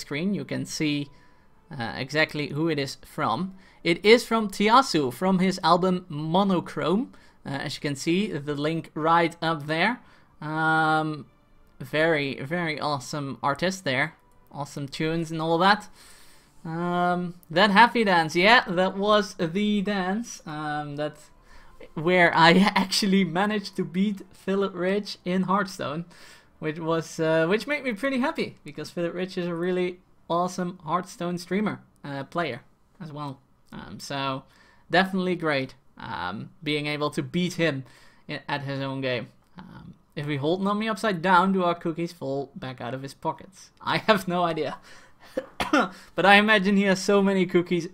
screen, you can see exactly who it is from. It is from Tiasu, from his album Monochrome. As you can see, the link right up there. Very, very awesome artist there. Awesome tunes and all that. That happy dance, yeah, that was the dance. Where I actually managed to beat Philip Rich in Hearthstone, which made me pretty happy, because Philip Rich is a really awesome Hearthstone streamer, player as well. So definitely great being able to beat him at his own game. If we hold Nami upside down, do our cookies fall back out of his pockets? I have no idea. But I imagine he has so many cookies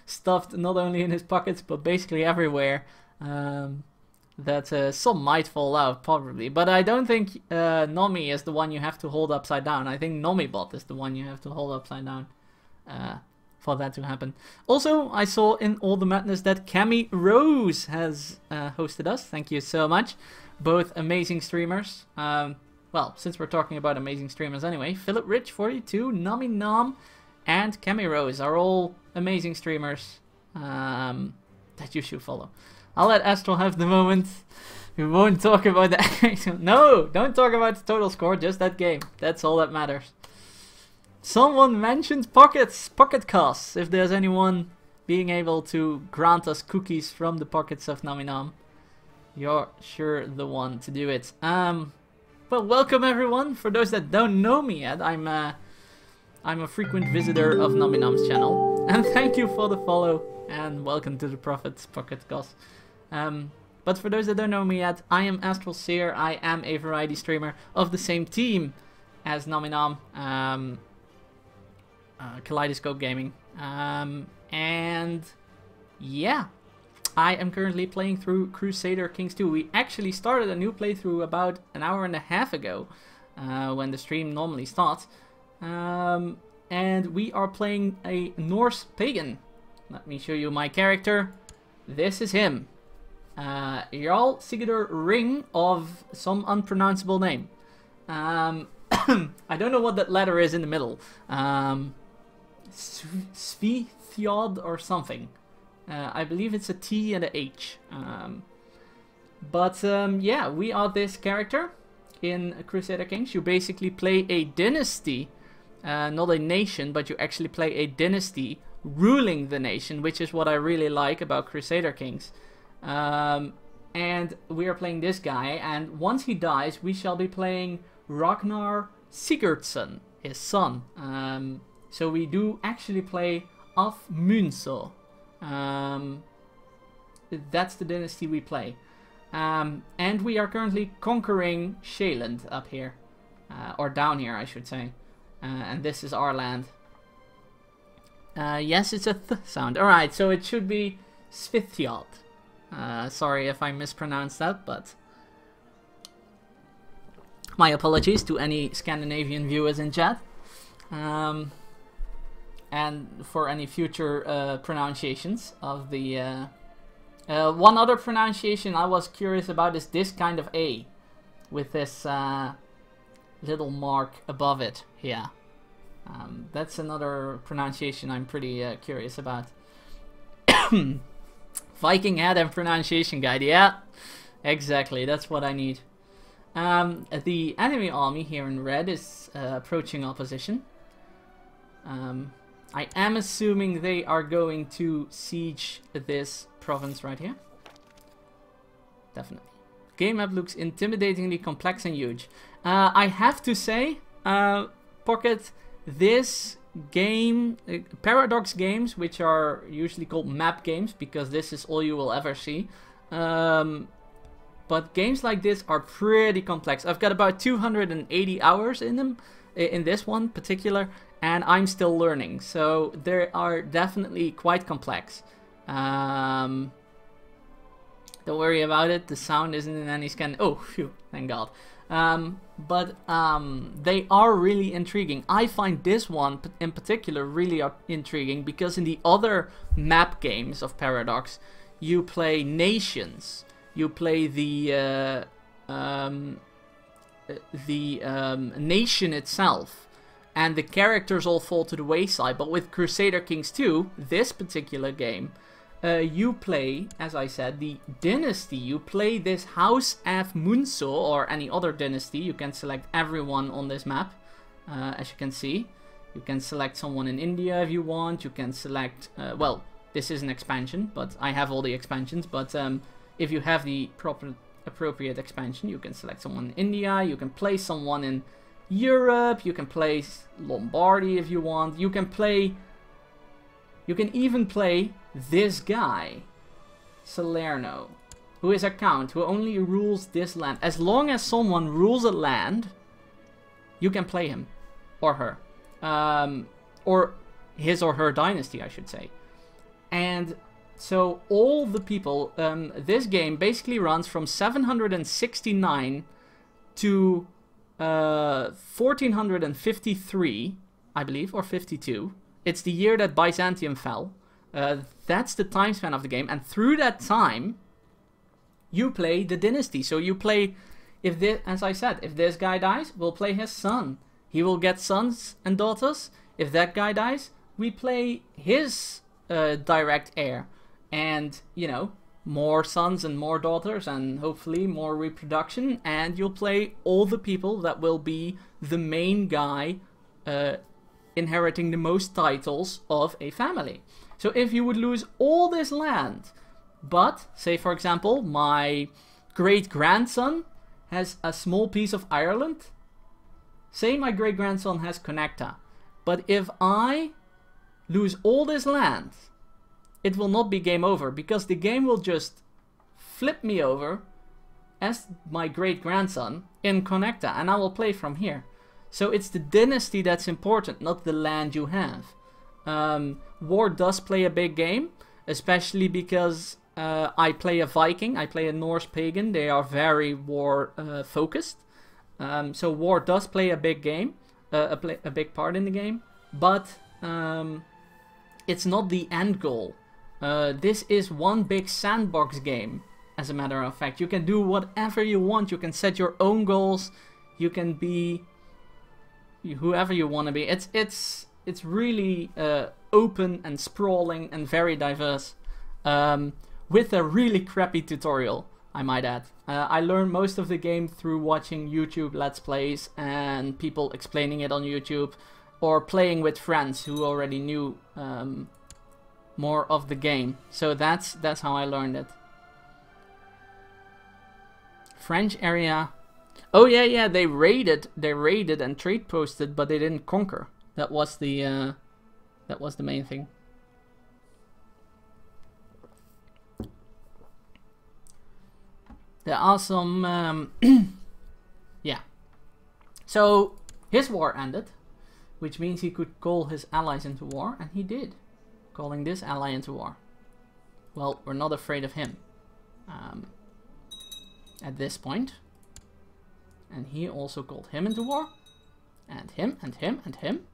stuffed not only in his pockets but basically everywhere, that some might fall out probably. But I don't think Nami is the one you have to hold upside down. I think Nomibot is the one you have to hold upside down for that to happen. Also, I saw in All the Madness that Cami Rose has hosted us. Thank you so much. Both amazing streamers. Well, since we're talking about amazing streamers anyway, Philip Rich 42, Nami Nam, and Cami Rose are all amazing streamers that you should follow. I'll let Astral have the moment. We won't talk about that. No, don't talk about the total score, just that game. That's all that matters. Someone mentioned pocket casts. If there's anyone being able to grant us cookies from the pockets of Nami Nam, you're sure the one to do it. Well, welcome everyone. For those that don't know me yet, I'm a frequent visitor of Nami Nam's channel, and thank you for the follow and welcome to the Prophet's Pocket Cast. But for those that don't know me yet, I am Astral Seer. I am a variety streamer of the same team as Nami Nam, Kaleidoscope Gaming, and yeah. I am currently playing through Crusader Kings 2. We actually started a new playthrough about an hour and a half ago, when the stream normally starts. And we are playing a Norse pagan. Let me show you my character. This is him. Jarl Sigurdur Ring of some unpronounceable name. I don't know what that letter is in the middle. Svithjod or something. I believe it's a T and a H. Yeah, we are this character in Crusader Kings. You basically play a dynasty, not a nation, but you actually play a dynasty ruling the nation, which is what I really like about Crusader Kings. And we are playing this guy, and once he dies, we shall be playing Ragnar Sigurdsson, his son. So we do actually play Af Munso. That's the dynasty we play. And we are currently conquering Sheeland up here. Or down here, I should say. And this is our land. Yes, it's a th sound. Alright, so it should be Svithjod. Sorry if I mispronounced that, but my apologies to any Scandinavian viewers in chat. And for any future pronunciations of the... one other pronunciation I was curious about is this kind of A. With this little mark above it here. That's another pronunciation I'm pretty curious about. Viking head and pronunciation guide, yeah. Exactly, that's what I need. The enemy army here in red is approaching opposition. I am assuming they are going to siege this province right here. Definitely. Game map looks intimidatingly complex and huge. I have to say, Pocket, this game, Paradox games, which are usually called map games, because this is all you will ever see. But games like this are pretty complex. I've got about 280 hours in them, in this one particular, and I'm still learning. So they are definitely quite complex. Don't worry about it. The sound isn't in any scan. Oh, phew, thank God. But they are really intriguing. I find this one in particular really intriguing because in the other map games of Paradox, you play nations. You play the nation itself, and the characters all fall to the wayside. But with Crusader Kings 2, this particular game, you play, as I said, the dynasty. You play this House af Munso, or any other dynasty. You can select everyone on this map, as you can see. You can select someone in India if you want. You can select, well, this is an expansion, but I have all the expansions. But if you have the appropriate expansion, you can select someone in India. You can play someone in Europe. You can play Lombardy if you want. You can even play this guy, Salerno, who is a count, who only rules this land. As long as someone rules a land, you can play him or her. Or his or her dynasty, I should say. And so all the people, this game basically runs from 769 to 1453, I believe, or 52. It's the year that Byzantium fell. That's the time span of the game, and through that time, you play the dynasty. So you play, if this, as I said, if this guy dies, we'll play his son. He will get sons and daughters. If that guy dies, we play his direct heir. And, you know, more sons and more daughters, and hopefully more reproduction. And you'll play all the people that will be the main guy inheriting the most titles of a family. So if you would lose all this land, but, say for example, my great-grandson has a small piece of Ireland. Say my great-grandson has Connecta. But if I lose all this land, it will not be game over, because the game will just flip me over as my great-grandson in Connecta, and I will play from here. So it's the dynasty that's important, not the land you have. War does play a big game, especially because I play a Viking, I play a Norse pagan. They are very war focused. So war does play a big game, a big part in the game, but it's not the end goal. This is one big sandbox game, as a matter of fact. You can do whatever you want. You can set your own goals. You can be whoever you want to be. It's really open and sprawling and very diverse, with a really crappy tutorial, I might add. I learned most of the game through watching YouTube Let's Plays and people explaining it on YouTube, or playing with friends who already knew more of the game. So that's how I learned it. French area. Oh yeah, they raided and trade posted, but they didn't conquer. That was the main thing. There are some yeah. So his war ended, which means he could call his allies into war, and he did, calling this ally into war. Well, we're not afraid of him at this point. And he also called him into war, and him, and him, and him.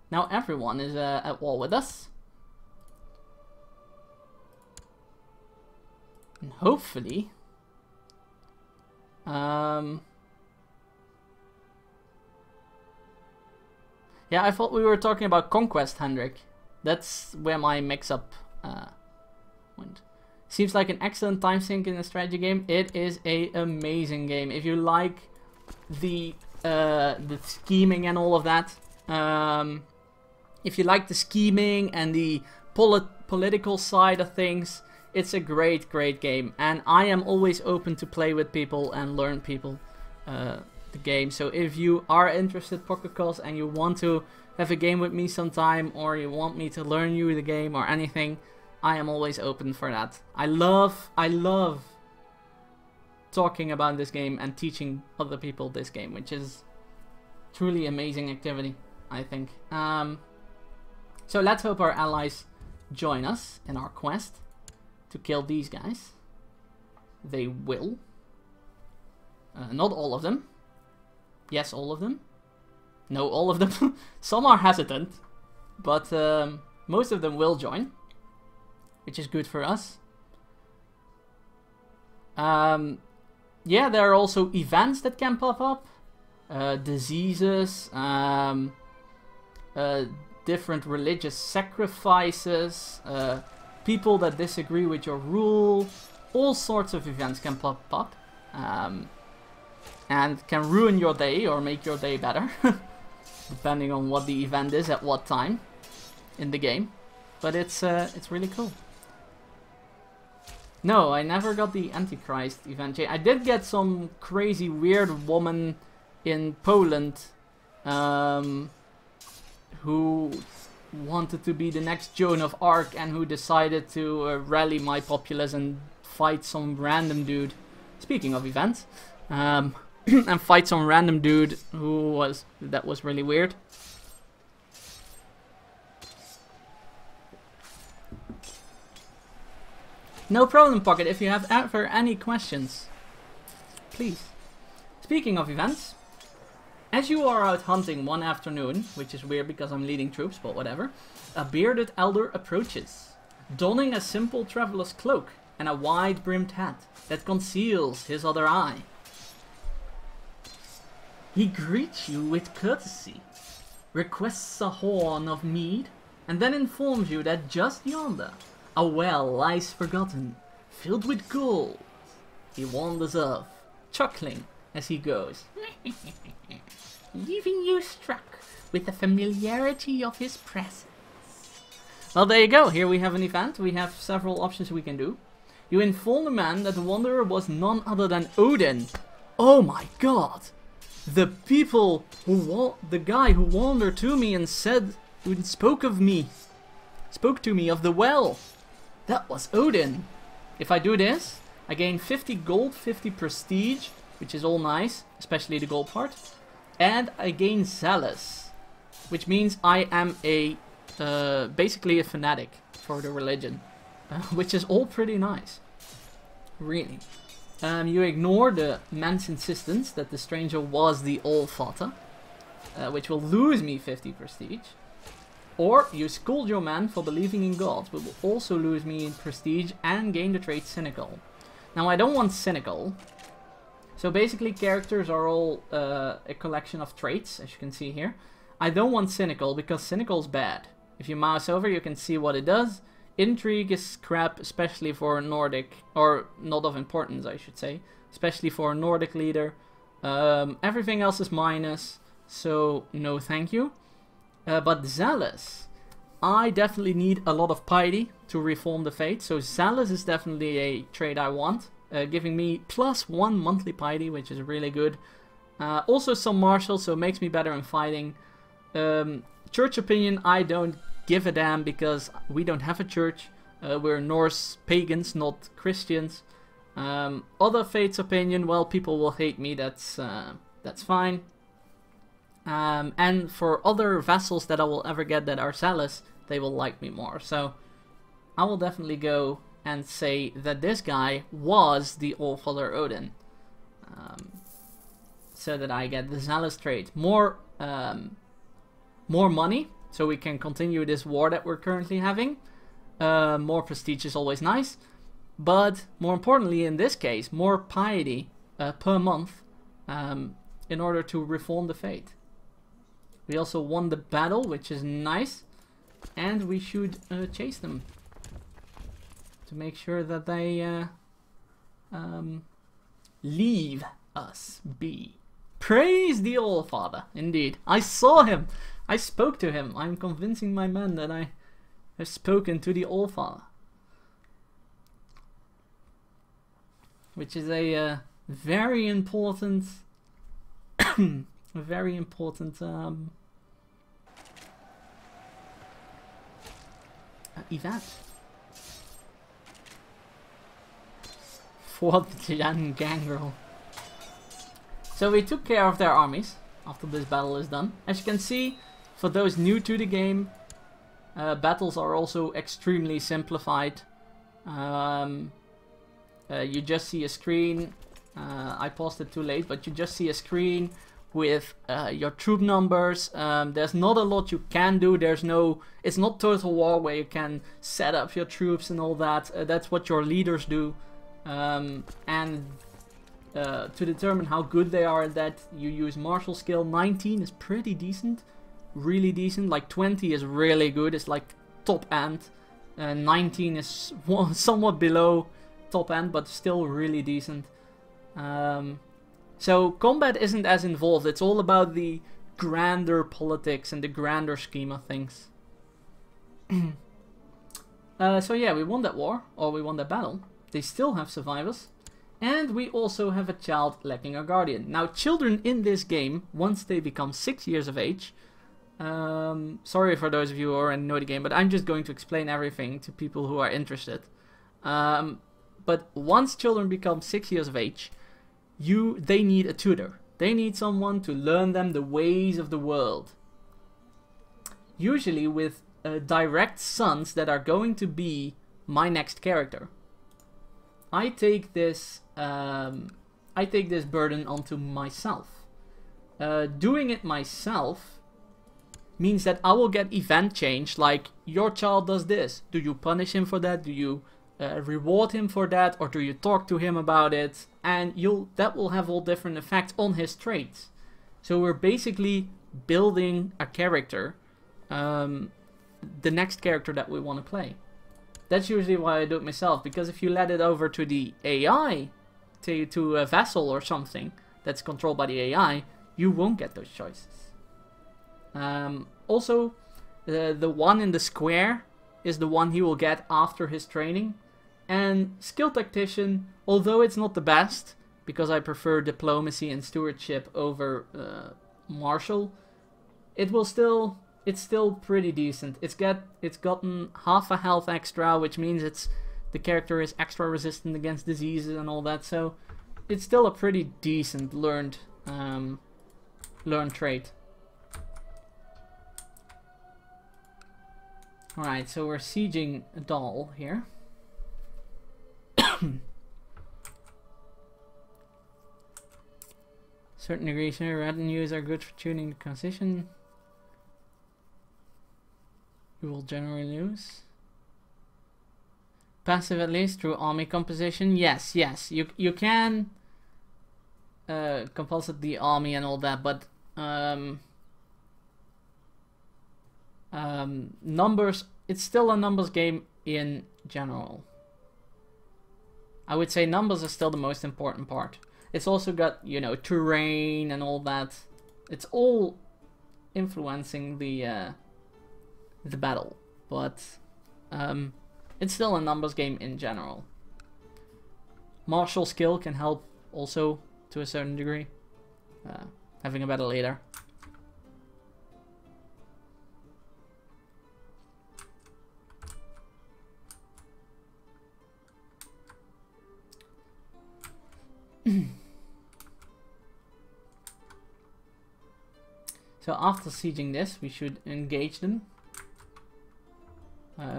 Now everyone is at war with us. And hopefully... yeah, I thought we were talking about Conquest, Hendrik. That's where my mix-up went. Seems like an excellent time sink in a strategy game. It is an amazing game. If you like the scheming and all of that, if you like the scheming and the political side of things, it's a great game. And I am always open to play with people and learn people the game. So if you are interested, Pocket Calls, and you want to have a game with me sometime, or you want me to learn you the game or anything, I am always open for that. I love talking about this game and teaching other people this game, which is truly amazing activity, I think. So let's hope our allies join us in our quest to kill these guys. They will. Not all of them. Yes, all of them. No, all of them. Some are hesitant, but most of them will join, which is good for us. Yeah, there are also events that can pop up. Diseases, different religious sacrifices, people that disagree with your rule. All sorts of events can pop up. And can ruin your day or make your day better. Depending on what the event is at what time in the game. But it's really cool. No, I never got the Antichrist event. I did get some crazy weird woman in Poland who wanted to be the next Joan of Arc and who decided to rally my populace and fight some random dude. Speaking of events, and fight some random dude that was really weird. No problem, Pocket, if you have ever any questions, please. Speaking of events, as you are out hunting one afternoon, which is weird because I'm leading troops, but whatever, a bearded elder approaches, donning a simple traveler's cloak and a wide-brimmed hat that conceals his other eye. He greets you with courtesy, requests a horn of mead, and then informs you that just yonder, a well lies forgotten, filled with gold. He wanders off, chuckling as he goes, leaving you struck with the familiarity of his presence. Well, there you go. Here we have an event. We have several options we can do. You inform the man that the wanderer was none other than Odin. Oh my god! The people the guy who wandered to me and spoke to me of the well. That was Odin. If I do this, I gain 50 gold, 50 prestige, which is all nice, especially the gold part. And I gain zealous, which means I am basically a fanatic for the religion, which is all pretty nice. Really. You ignore the man's insistence that the stranger was the All-Father, which will lose me 50 prestige. Or you scold your man for believing in God, but will also lose me in prestige and gain the trait Cynical. Now I don't want Cynical. So basically characters are all a collection of traits, as you can see here. I don't want Cynical because Cynical's bad. If you mouse over you can see what it does. Intrigue is crap, especially for a Nordic, or not of importance I should say, especially for a Nordic leader. Everything else is minus, so no thank you. But Zealous, I definitely need a lot of piety to reform the fate, so Zealous is definitely a trait I want, giving me +1 monthly piety, which is really good. Also some martial, so it makes me better in fighting. Church opinion, I don't give a damn because we don't have a church. We're Norse pagans, not Christians. Other faith's opinion, well, people will hate me, that's fine. And for other vassals that I will ever get that are zealous, they will like me more. So I will definitely go and say that this guy was the All-Father Odin. So that I get the zealous trait. More money, so we can continue this war that we're currently having. More prestige is always nice. But more importantly in this case, more piety per month in order to reform the fate. We also won the battle, which is nice. And we should chase them. To make sure that they leave us be. Praise the All-Father. Indeed. I saw him. I spoke to him. I'm convincing my men that I have spoken to the All-Father. Which is a very important... very important event for the Jan Gangrel. So we took care of their armies after this battle is done. As you can see, for those new to the game, battles are also extremely simplified. You just see a screen. I paused it too late, but you just see a screen with your troop numbers. There's not a lot you can do. It's not Total War where you can set up your troops and all that. That's what your leaders do. To determine how good they are at that, you use martial skill. 19 is pretty decent. really decent. Like 20 is really good. It's like top end. 19 is somewhat below top end, but still really decent. So combat isn't as involved. It's all about the grander politics and the grander scheme of things. So yeah, we won that war, or we won that battle. They still have survivors. And we also have a child lacking a guardian. Now, children in this game, once they become 6 years of age... sorry for those of you who already know the game, but I'm just going to explain everything to people who are interested. But once children become 6 years of age, they need a tutor. They need someone to learn them the ways of the world. Usually with direct sons that are going to be my next character. I take this burden onto myself. Doing it myself means that I will get event change, like your child does this. Do you punish him for that? Do you reward him for that? Or do you talk to him about it? And that will have all different effects on his traits. So we're basically building a character, the next character that we want to play. That's usually why I do it myself, because if you let it over to the AI, to a vassal or something that's controlled by the AI, you won't get those choices. Also, the one in the square is the one he will get after his training. And Skill Tactician, although it's not the best, because I prefer Diplomacy and Stewardship over Martial, it's still pretty decent. It's gotten half a health extra, which means the character is extra resistant against diseases and all that, so it's still a pretty decent learned trait. Alright, so we're sieging a doll here. Certain degrees here, retinues are good for tuning the transition. You will generally lose. Passive at least through army composition. Yes, you can compulsate the army and all that, but numbers, it's still a numbers game in general. I would say numbers are still the most important part. It's also got, you know, terrain and all that. It's all influencing the battle, but it's still a numbers game in general. Martial skill can help also to a certain degree, having a better leader. So after sieging this, we should engage them.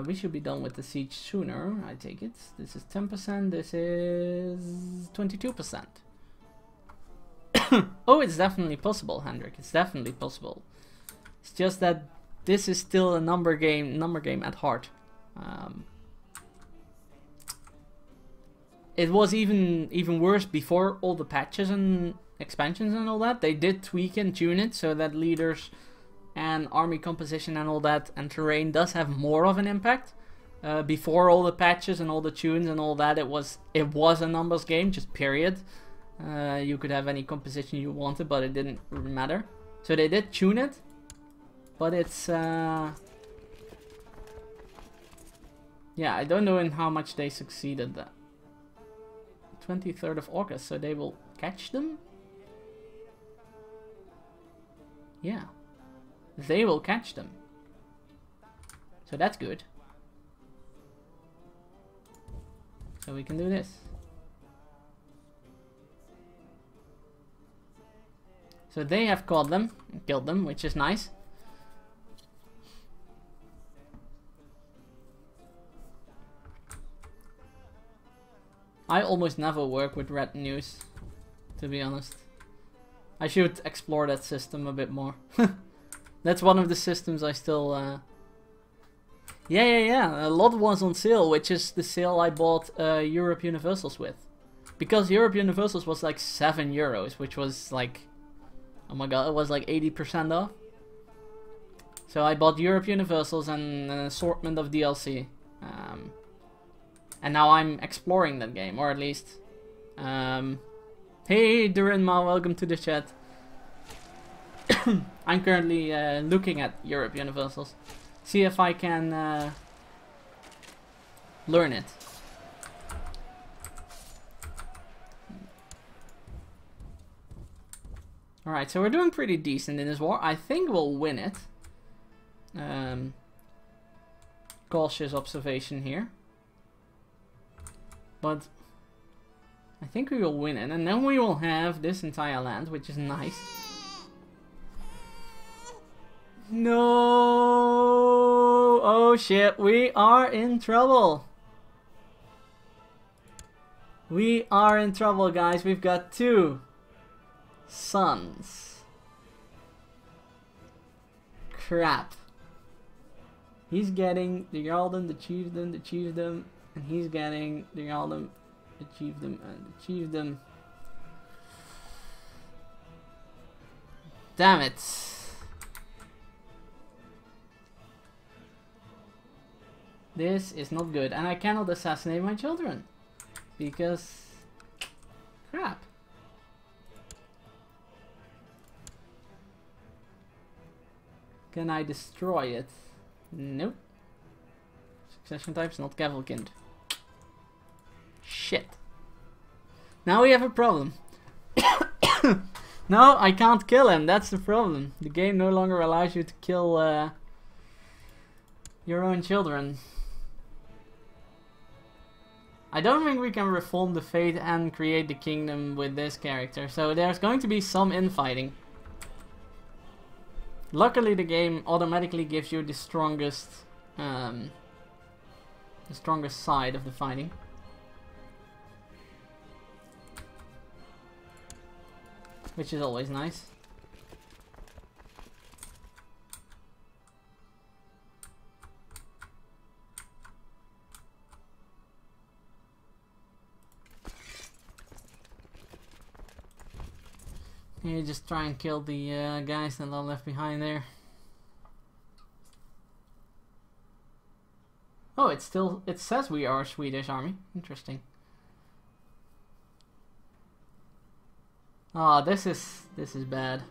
We should be done with the siege sooner, I take it. This is 10%, this is 22%. Oh, it's definitely possible, Hendrik. It's definitely possible. It's just that this is still a number game at heart. It was even worse before all the patches and expansions and all that. They did tweak and tune it so that leaders and army composition and all that and terrain does have more of an impact. Before all the patches and all the tunes and all that, it was a numbers game, just period. You could have any composition you wanted, but it didn't matter. So they did tune it, but it's yeah, I don't know in how much they succeeded. That 23rd of August, so they will catch them. Yeah, they will catch them. So that's good. So we can do this. So they have caught them and killed them, which is nice. I almost never work with retinues, to be honest. I should explore that system a bit more. That's one of the systems I still... Yeah. A lot was on sale, which is the sale I bought Europe Universals with. Because Europe Universals was like €7, which was like... Oh my god, it was like 80% off. So I bought Europe Universals and an assortment of DLC. And now I'm exploring that game, or at least... hey Durinma, welcome to the chat. I'm currently looking at Europe Universals. See if I can learn it. Alright, so we're doing pretty decent in this war. I think we'll win it. Cautious observation here. But I think we will win it. And then we will have this entire land, which is nice. No! Oh shit, we are in trouble. We are in trouble, guys. We've got 2 sons. Crap. He's getting the Jarldom, the Chiefdom, and he's getting the Jarldom, the Chiefdom, and the Chiefdom. Damn it. This is not good, and I cannot assassinate my children. Because... crap. Can I destroy it? Nope. Succession types, not Cavalkind. Shit. Now we have a problem. No, I can't kill him, that's the problem. The game no longer allows you to kill your own children. I don't think we can reform the fate and create the kingdom with this character, so there's going to be some infighting. Luckily the game automatically gives you the strongest side of the fighting. Which is always nice. You just try and kill the guys that are left behind there. Oh, it says we are a Swedish army. Interesting. Ah, this is bad.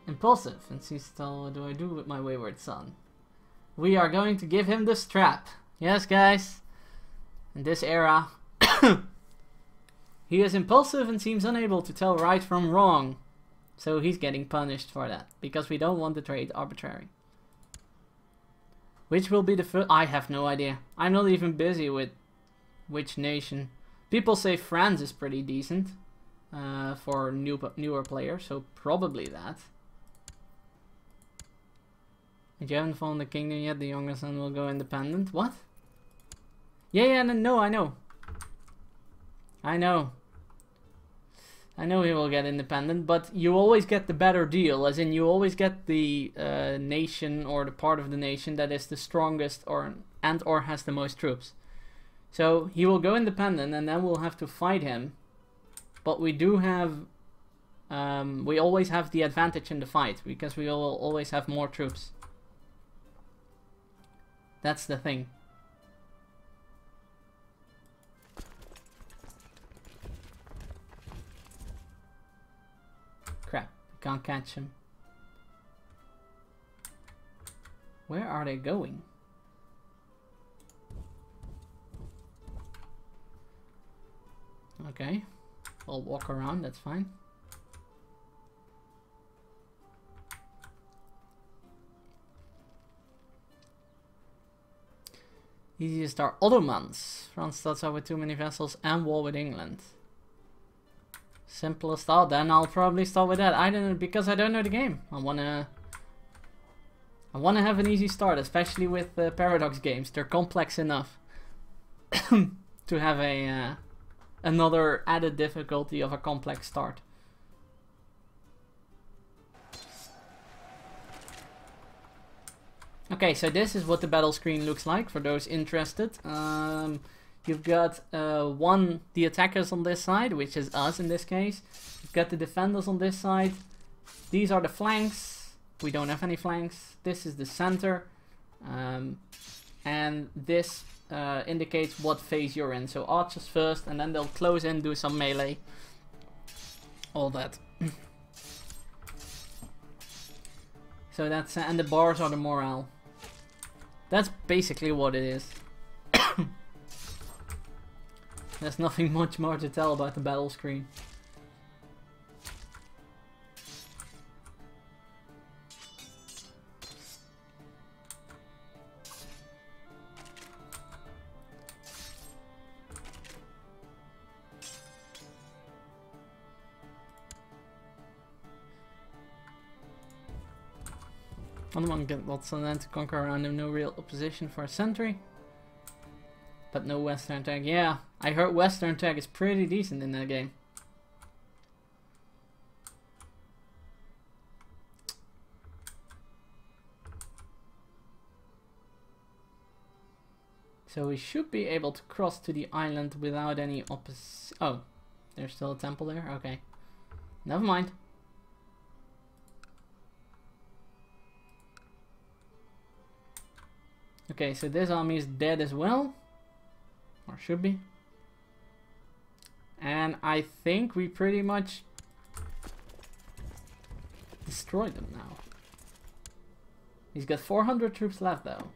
Impulsive, and see still what do I do with my wayward son? We are going to give him the strap. Yes, guys. In this era. He is impulsive and seems unable to tell right from wrong. So he's getting punished for that. Because we don't want the trade arbitrary. Which will be the first... I have no idea. I'm not even busy with which nation. People say France is pretty decent. For newer players. So probably that. If you haven't fallen the kingdom yet, the younger son will go independent. What? Yeah, no, I know. I know he will get independent, but you always get the better deal, as in you always get the nation or the part of the nation that is the strongest or has the most troops. So he will go independent and then we'll have to fight him. But we do have, we always have the advantage in the fight, because we will always have more troops. That's the thing. Crap, can't catch him. Where are they going? Okay, I'll walk around, that's fine. Easiest are Ottomans. France starts out with too many vessels and war with England. Simplest, oh, then I'll probably start with that. I don't know, because I don't know the game. I wanna have an easy start, especially with Paradox games. They're complex enough to have a another added difficulty of a complex start. Okay, so this is what the battle screen looks like for those interested. You've got the attackers on this side, which is us in this case. You've got the defenders on this side. These are the flanks. we don't have any flanks. This is the center. And this indicates what phase you're in. So archers first, and then they'll close in, do some melee. All that. So that's, and the bars are the morale. That's basically what it is. There's nothing much more to tell about the battle screen. One get lots of land to conquer around him, no real opposition for a sentry. But no western tag. Yeah, I heard western tag is pretty decent in that game. So we should be able to cross to the island without any opposition. Oh, there's still a temple there? Okay. Never mind. Okay, so this army is dead as well. Or should be. And I think we pretty much destroyed them now. He's got 400 troops left though.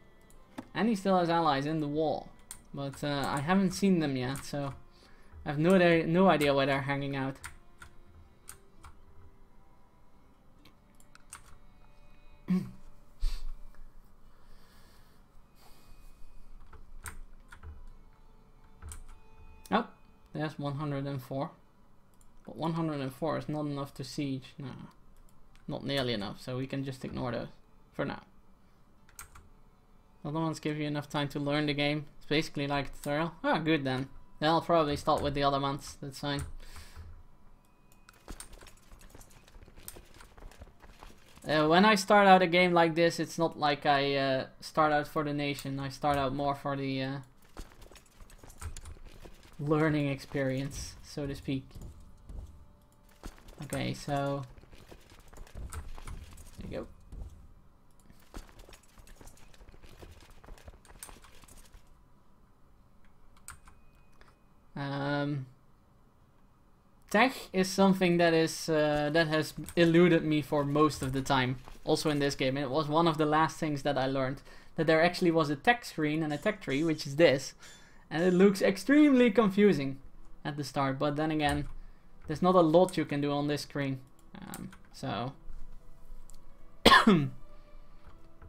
And he still has allies in the wall. But I haven't seen them yet, so I have no idea where they're hanging out. Oh, there's 104. But 104 is not enough to siege. No, not nearly enough, so we can just ignore those for now. Other ones give you enough time to learn the game. It's basically like a tutorial. Oh, good then. Then I'll probably start with the other ones. That's fine. When I start out a game like this, it's not like I start out for the nation. I start out more for the learning experience, so to speak. Okay, so there you go. Tech is something that is that has eluded me for most of the time, also in this game. And it was one of the last things that I learned, that there actually was a tech screen and a tech tree, which is this, and it looks extremely confusing at the start. But then again, there's not a lot you can do on this screen, so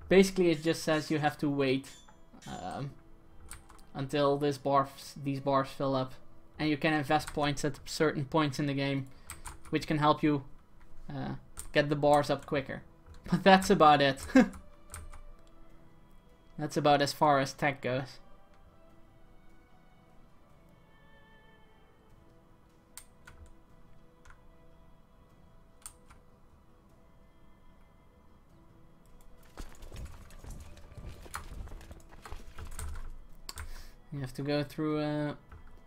basically it just says you have to wait until these bars fill up. And you can invest points at certain points in the game, which can help you get the bars up quicker. But that's about it. That's about as far as tech goes. You have to go through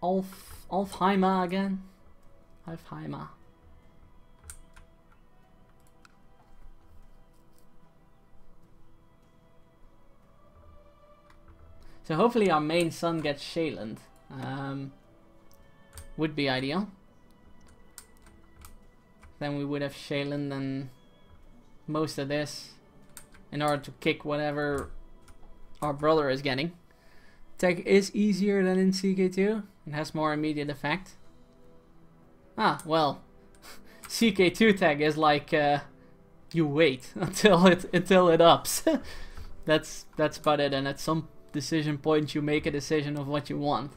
Alfheimer again. Alfheimer. So hopefully our main sun gets Shayland. Would be ideal. Then we would have Shayland and most of this in order to kick whatever our brother is getting. Tech is easier than in CK2. It has more immediate effect. Ah, well, CK2 tag is like you wait until it ups. That's about it. And at some decision point, you make a decision of what you want.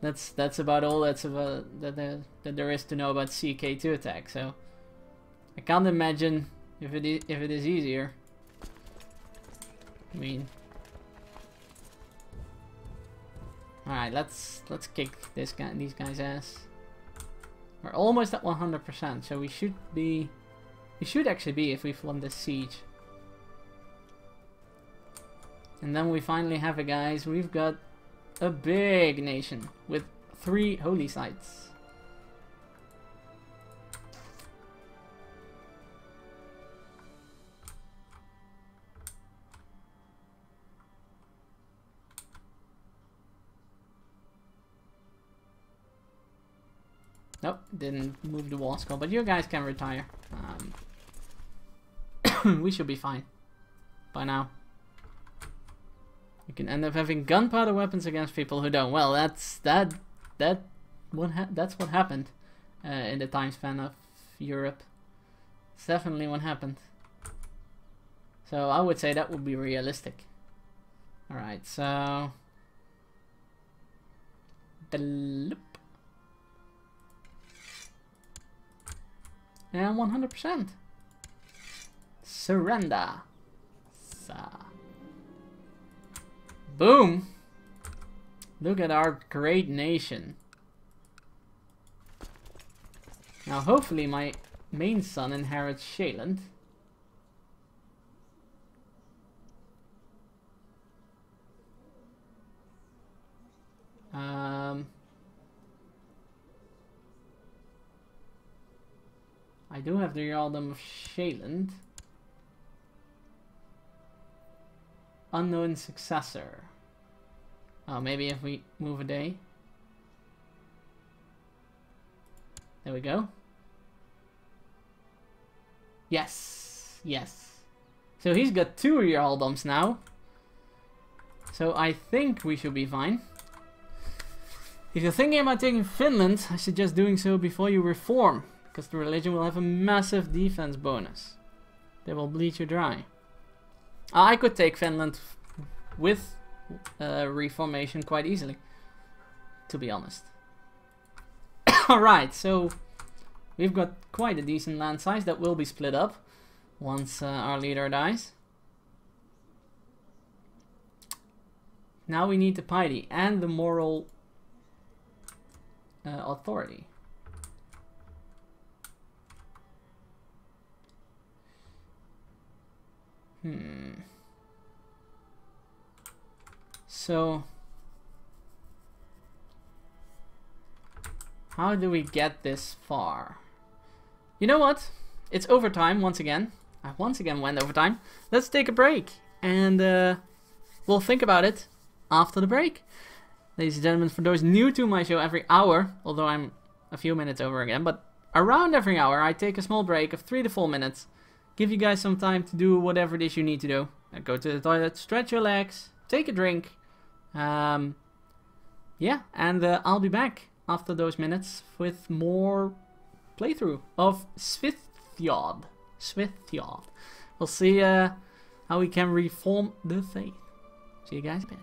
That's about all that there is to know about CK2 tag. So I can't imagine if it is easier. I mean. Alright, let's kick these guys' ass. We're almost at 100%, so we should actually be if we've won this siege. And then we finally have it, guys. We've got a big nation with 3 holy sites. Nope, didn't move the wall skull, but you guys can retire. We should be fine by now. You can end up having gunpowder weapons against people who don't. Well, that's what happened in the time span of Europe. It's definitely what happened. So I would say that would be realistic. All right, so and 100%. Surrender. Boom. Look at our great nation. Now hopefully my main son inherits Shaland. I do have the Earldom of Shaland. Unknown successor. Oh, maybe if we move a day. There we go. Yes, yes. So he's got 2 Earldoms now. So I think we should be fine. If you're thinking about taking Finland, I suggest doing so before you reform, because the religion will have a massive defense bonus. They will bleed you dry. I could take Finland with reformation quite easily, to be honest. Alright, so we've got quite a decent land size that will be split up once our leader dies. Now we need the piety and the moral authority. So how do we get this far? You know what? It's overtime once again. I once again went overtime. Let's take a break and we'll think about it after the break. Ladies and gentlemen, for those new to my show, every hour, although I'm a few minutes over again, but around every hour I take a small break of 3 to 4 minutes. Give you guys some time to do whatever it is you need to do. Go to the toilet, stretch your legs, take a drink. Yeah, and I'll be back after those minutes with more playthrough of Svithjod. We'll see how we can reform the faith. See you guys in a bit.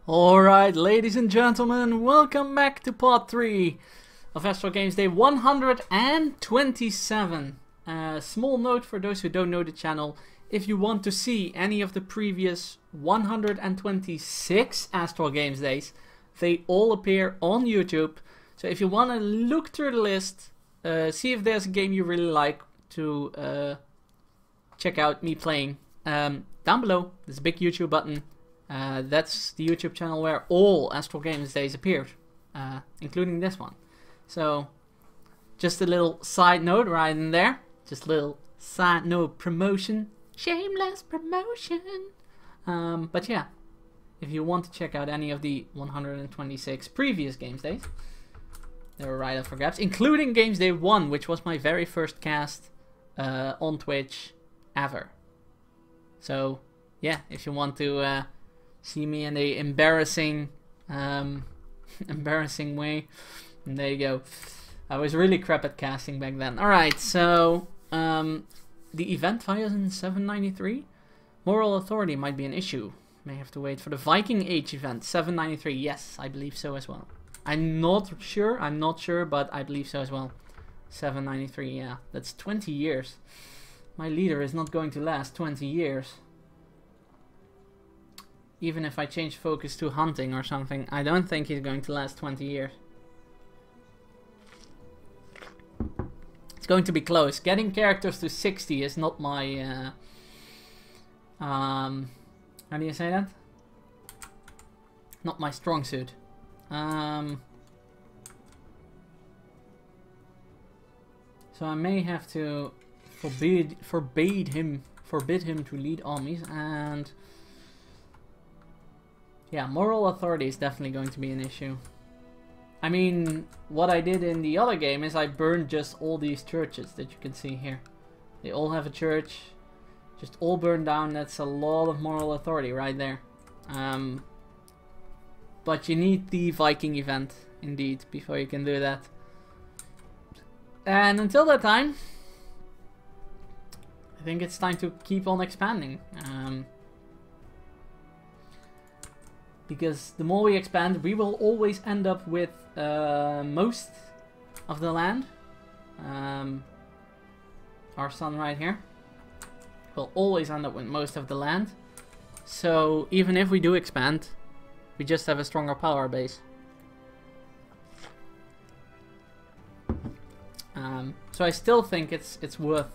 Alright, ladies and gentlemen, welcome back to part 3 of AstralGames Day 127. Small note for those who don't know the channel, if you want to see any of the previous 126 AstralGames Days, they all appear on YouTube. So if you want to look through the list, see if there's a game you really like to check out me playing, down below there's a big YouTube button. That's the YouTube channel where all AstralGames Days appeared, including this one. So, just a little side note right in there. Just a little side note promotion. Shameless promotion. But yeah, if you want to check out any of the 126 previous Games Days, they were right up for grabs, including Games Day 1, which was my very first cast on Twitch ever. So, yeah, if you want to see me in a embarrassing way, and there you go. I was really crap at casting back then. Alright, so the event via 793, moral authority might be an issue. May have to wait for the Viking Age event 793. Yes, I believe so as well. I'm not sure, but I believe so as well. 793, yeah, that's 20 years. My leader is not going to last 20 years. Even if I change focus to hunting or something, I don't think he's going to last 20 years. It's going to be close. Getting characters to 60 is not my... how do you say that? Not my strong suit. So I may have to forbid him to lead armies, and... yeah, moral authority is definitely going to be an issue. I mean, what I did in the other game is I burned just all these churches that you can see here. They all have a church, just all burned down. That's a lot of moral authority right there. But you need the Viking event, indeed, before you can do that. And until that time, I think it's time to keep on expanding. Because the more we expand, we will always end up with most of the land. Our sun right here will always end up with most of the land. So even if we do expand, we just have a stronger power base. So I still think it's worth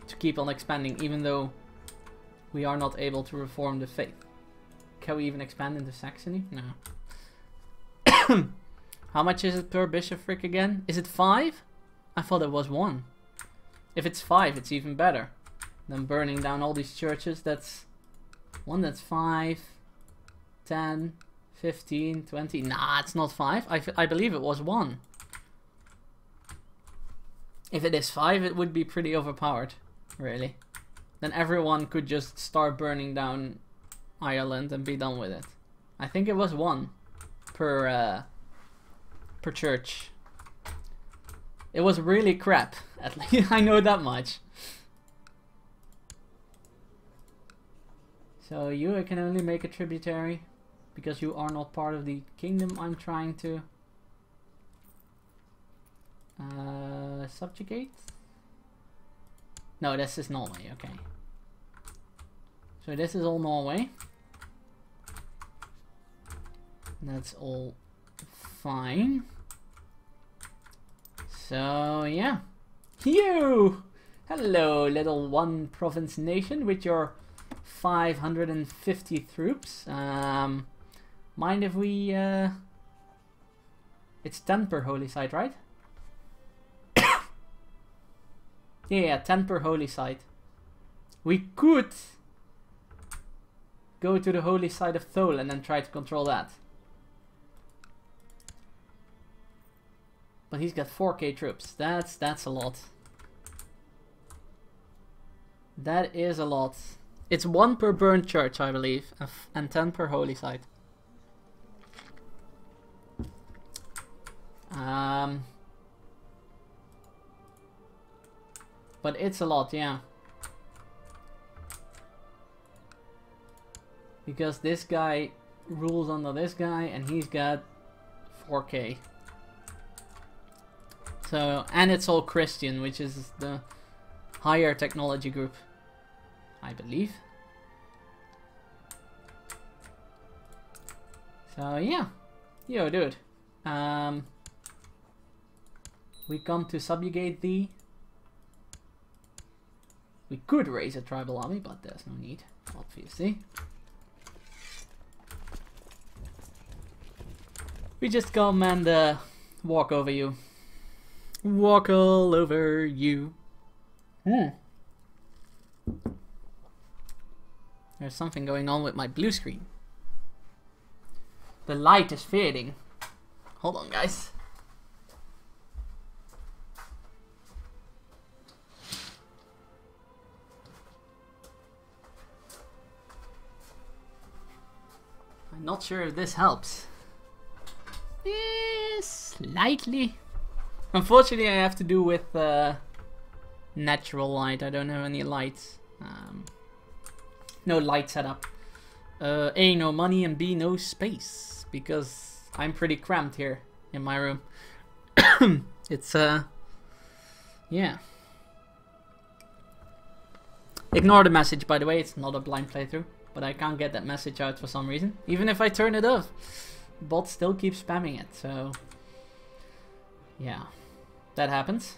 to keep on expanding, even though we are not able to reform the faith. Can we even expand into Saxony? No. How much is it per bishopric again? Is it 5? I thought it was 1. If it's 5, it's even better than burning down all these churches. That's 1, that's 5, 10, 15, 20. Nah, it's not 5. I believe it was 1. If it is 5, it would be pretty overpowered, really. Then everyone could just start burning down Ireland and be done with it. I think it was 1 per church. It was really crap, at least I know that much. So you can only make a tributary because you are not part of the kingdom I'm trying to subjugate. No, this is Norway, okay. So this is all Norway. That's all fine. So yeah. You! Hello, little one province nation with your 550 troops. Mind if we... It's 10 per holy site, right? Yeah, 10 per holy site. We could go to the holy site of Thole and then try to control that. But he's got 4k troops. That's a lot. That is a lot. It's 1 per burned church, I believe, and 10 per holy site. But it's a lot, yeah. Because this guy rules under this guy, and he's got 4k. So, and it's all Christian, which is the higher technology group, I believe. So yeah, yo dude, we come to subjugate thee. We could raise a tribal army, but there's no need, obviously. We just come and walk over you. Walk all over you. There's something going on with my blue screen. The light is fading. Hold on, guys. I'm not sure if this helps. Slightly. Unfortunately, I have to do with natural light. I don't have any lights. No light setup. A, no money, and B, no space. Because I'm pretty cramped here in my room. It's, yeah. Ignore the message, by the way. It's not a blind playthrough. But I can't get that message out for some reason. Even if I turn it off. Bot still keeps spamming it, so... yeah. That happens.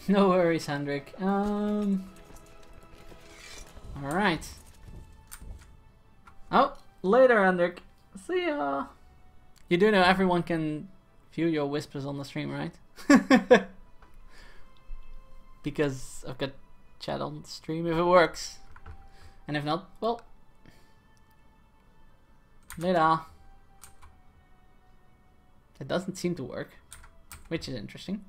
No worries, Hendrik. Alright. Oh, later, Hendrik. See ya. You do know everyone can view your whispers on the stream, right? Because I've got chat on the stream if it works. And if not, well, later. It doesn't seem to work, which is interesting.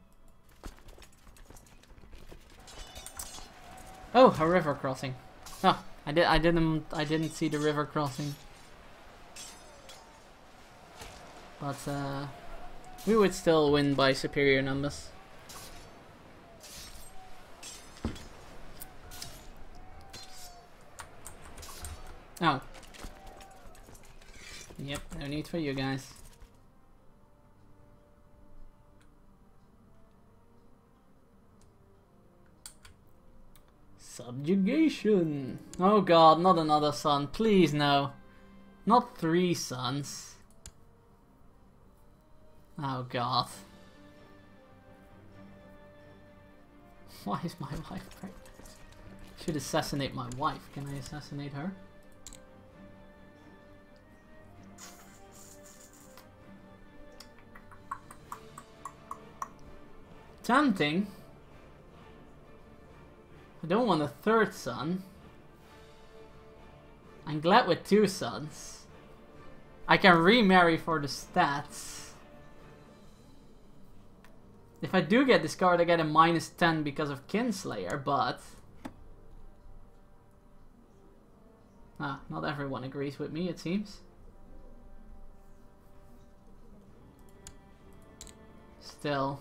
Oh, a river crossing. Oh, I didn't see the river crossing. But we would still win by superior numbers. Oh. Yep, no need for you guys. Subjugation. Oh god, not another son. Please no. Not 3 sons. Oh god. Why is my wife pregnant? Should assassinate my wife. Can I assassinate her? Tempting. I don't want a 3rd son. I'm glad with 2 sons. I can remarry for the stats. If I do get discovered, I get a -10 because of Kinslayer, but... ah, not everyone agrees with me, it seems. Still.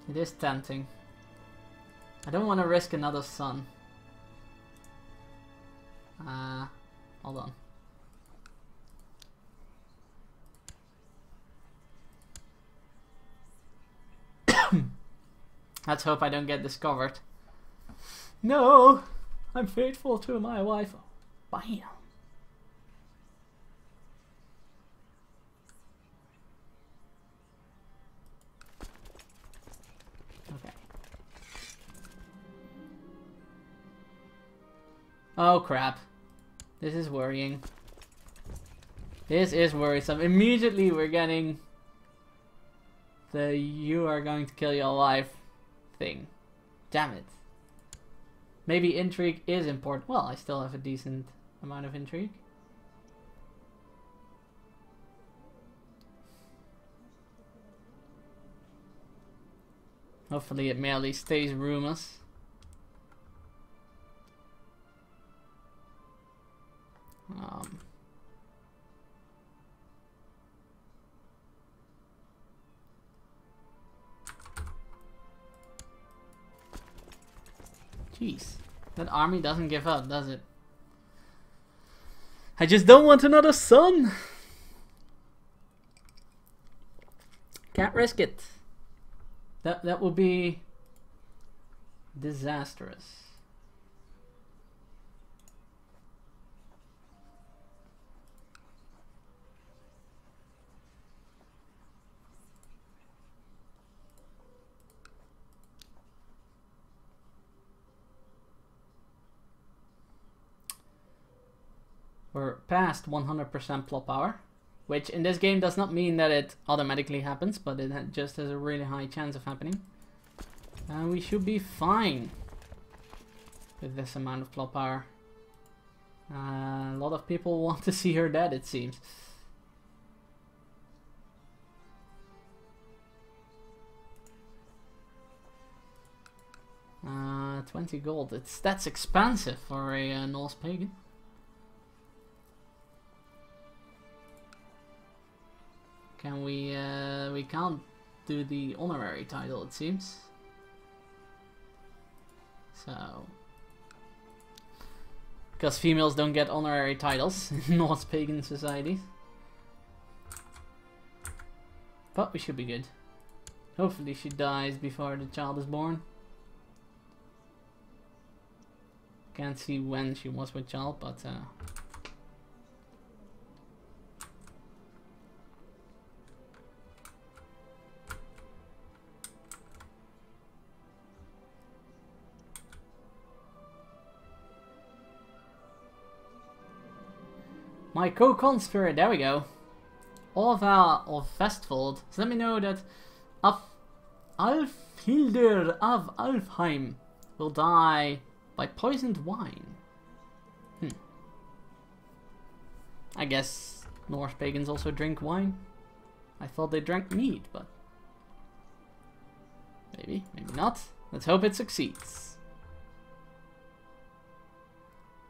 It is tempting. I don't want to risk another son. Hold on. Let's hope I don't get discovered. No! I'm faithful to my wife. Bam! Okay. Oh crap. This is worrying. This is worrisome. Immediately we're getting the "you are going to kill your wife" thing. Damn it. Maybe intrigue is important. Well, I still have a decent amount of intrigue. Hopefully it merely stays rumors. Jeez. That army doesn't give up, does it? I just don't want another sun! Can't risk it. That would be disastrous. We're past 100% plot power, which in this game does not mean that it automatically happens, but it just has a really high chance of happening. And we should be fine with this amount of plot power. A lot of people want to see her dead, it seems. Uh, 20 gold. That's expensive for a Norse pagan. Can we can't do the honorary title, it seems. So, because females don't get honorary titles in Norse pagan societies. But we should be good. Hopefully she dies before the child is born. Can't see when she was with child, but my co-conspirator, there we go. Olva of Vestfold. So let me know that Alfhilder of Alfheim will die by poisoned wine. I guess Norse pagans also drink wine. I thought they drank mead, but maybe not. Let's hope it succeeds.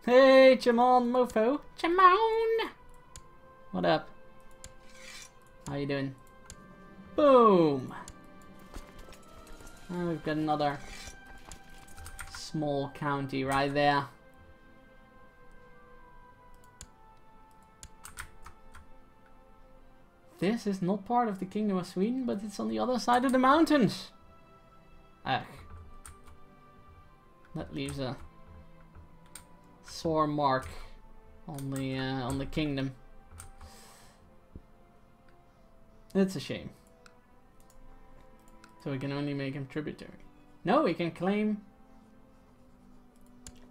Hey, Chamon Mofo. Chamon! What up? How you doing? Boom! And we've got another small county right there. This is not part of the Kingdom of Sweden, but it's on the other side of the mountains. Ugh. That leaves a sore mark on the kingdom. It's a shame. So we can only make him tributary. No, we can claim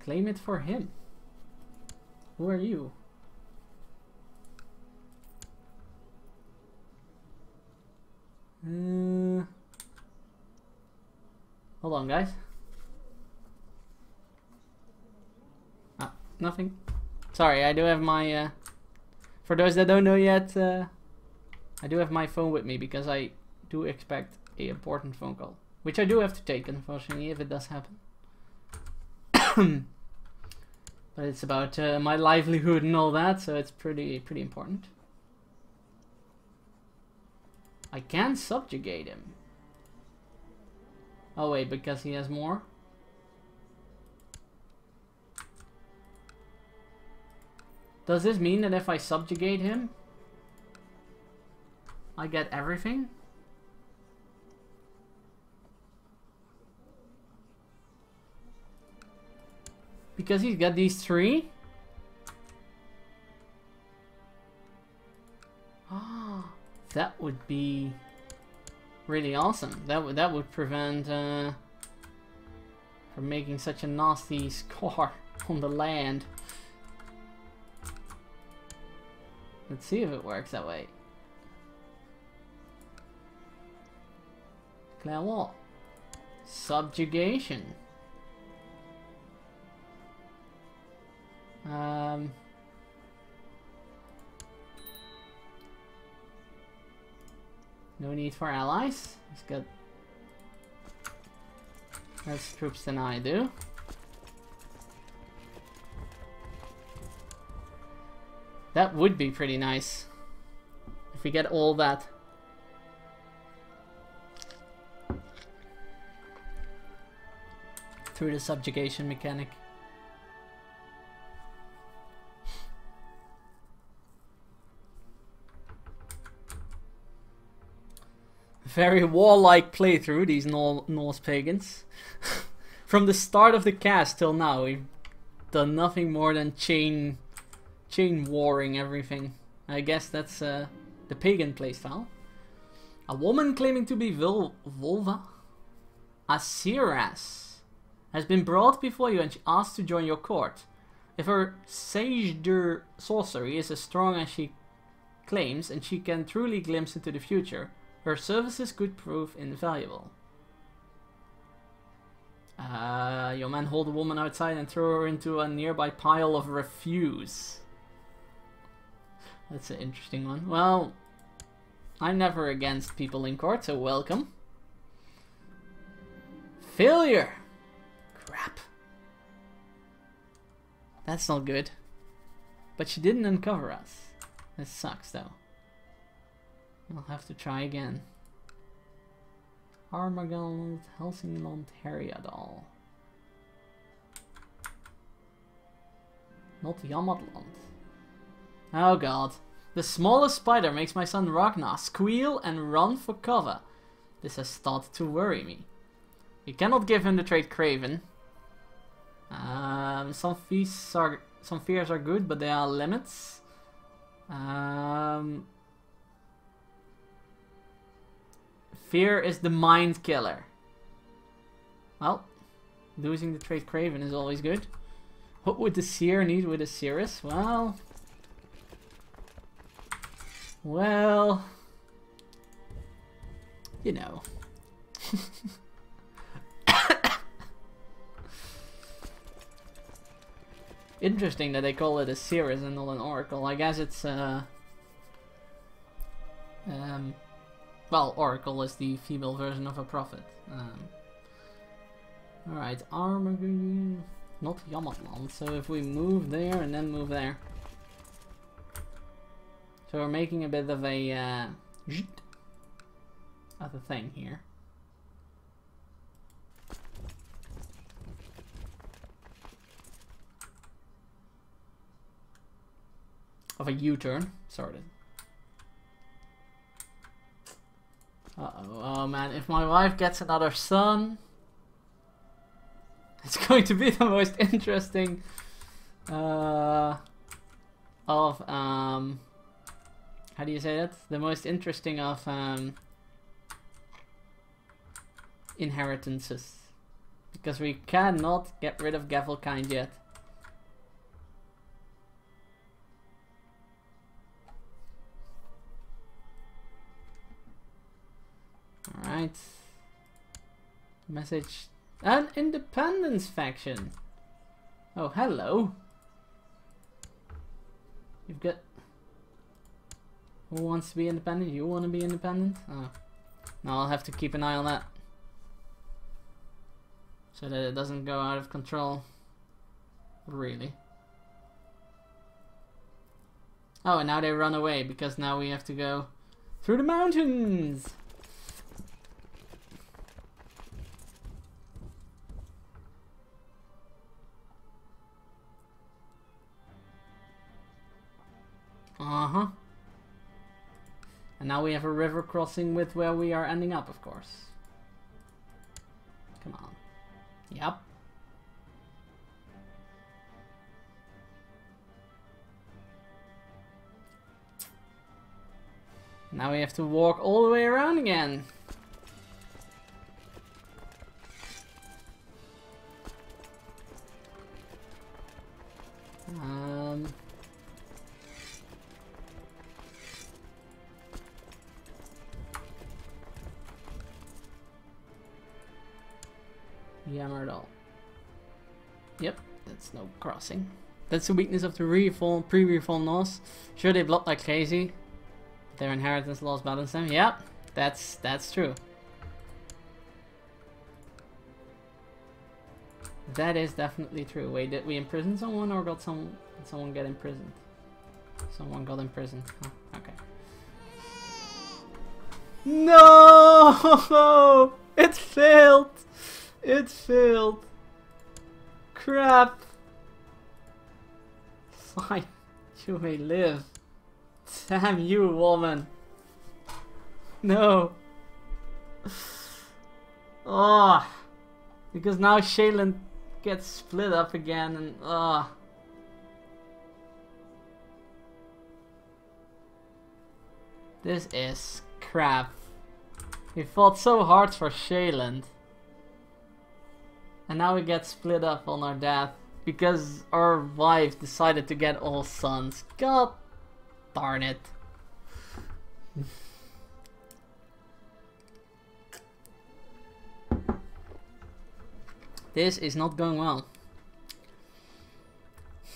it for him. Who are you? Hold on, guys. Nothing. Sorry, I do have my for those that don't know yet, I do have my phone with me because I do expect an important phone call, which I do have to take, unfortunately, if it does happen. But it's about my livelihood and all that, so it's pretty important. I can subjugate him. Oh wait, because he has more? Does this mean that if I subjugate him, I get everything? Because he's got these three? Ah, that would be really awesome. That would prevent from making such a nasty score on the land. Let's see if it works that way. Declare war. Subjugation. No need for allies. He's got less troops than I do. That would be pretty nice if we get all that. through the subjugation mechanic. Very warlike playthrough, these Norse pagans. From the start of the cast till now, we've done nothing more than chain warring everything. I guess that's the pagan playstyle. A woman claiming to be Volva Asiras has been brought before you and she asked to join your court. If her Sejder sorcery is as strong as she claims and she can truly glimpse into the future, her services could prove invaluable. Your men hold a woman outside and throw her into a nearby pile of refuse. That's an interesting one. Well, I'm never against people in court, so welcome. Failure! Crap. That's not good. But she didn't uncover us. That sucks though. I'll have to try again. Armageddon, Helsingland, Herjadal. Not Yamatland. Oh god. The smallest spider makes my son Ragnar squeal and run for cover. This has started to worry me. We cannot give him the trait Craven. Some fears are good, but there are limits. Fear is the mind killer. Well, losing the trait Craven is always good. What would the Seer need with a Cirrus? Well, you know. Interesting that they call it a Cirrus and not an Oracle. I guess it's well, Oracle is the female version of a prophet. Alright, Armageddon, not Yamatland. So if we move there and then move there. So we're making a bit of a thing here. Of a U-turn, sort of. Uh-oh, oh man, if my wife gets another son, it's going to be the most interesting how do you say that? The most interesting of inheritances. Because we cannot get rid of Gavelkind yet. Alright. Message. An independence faction. Oh, hello. You've got... Who wants to be independent? You want to be independent? Oh. No, I'll have to keep an eye on that. So that it doesn't go out of control. Really. Oh, and now they run away because now we have to go through the mountains. Uh-huh. And now we have a river crossing with where we are ending up, of course. Come on. Yep. Now we have to walk all the way around again. Yammerdal. Yep, that's no crossing. That's the weakness of the pre-reform Norse. Sure, they block like crazy. But their inheritance laws balance them. Yep, that's true. That is definitely true. Wait, did we imprison someone or did someone get imprisoned? Someone got imprisoned. Huh, okay. No! It failed! It failed. crap! Fine, you may live. Damn you, woman. No. Oh, because now Shaylin gets split up again and this is crap. We fought so hard for Shaylin. And now we get split up on our death because our wife decided to get all sons. God darn it. This is not going well.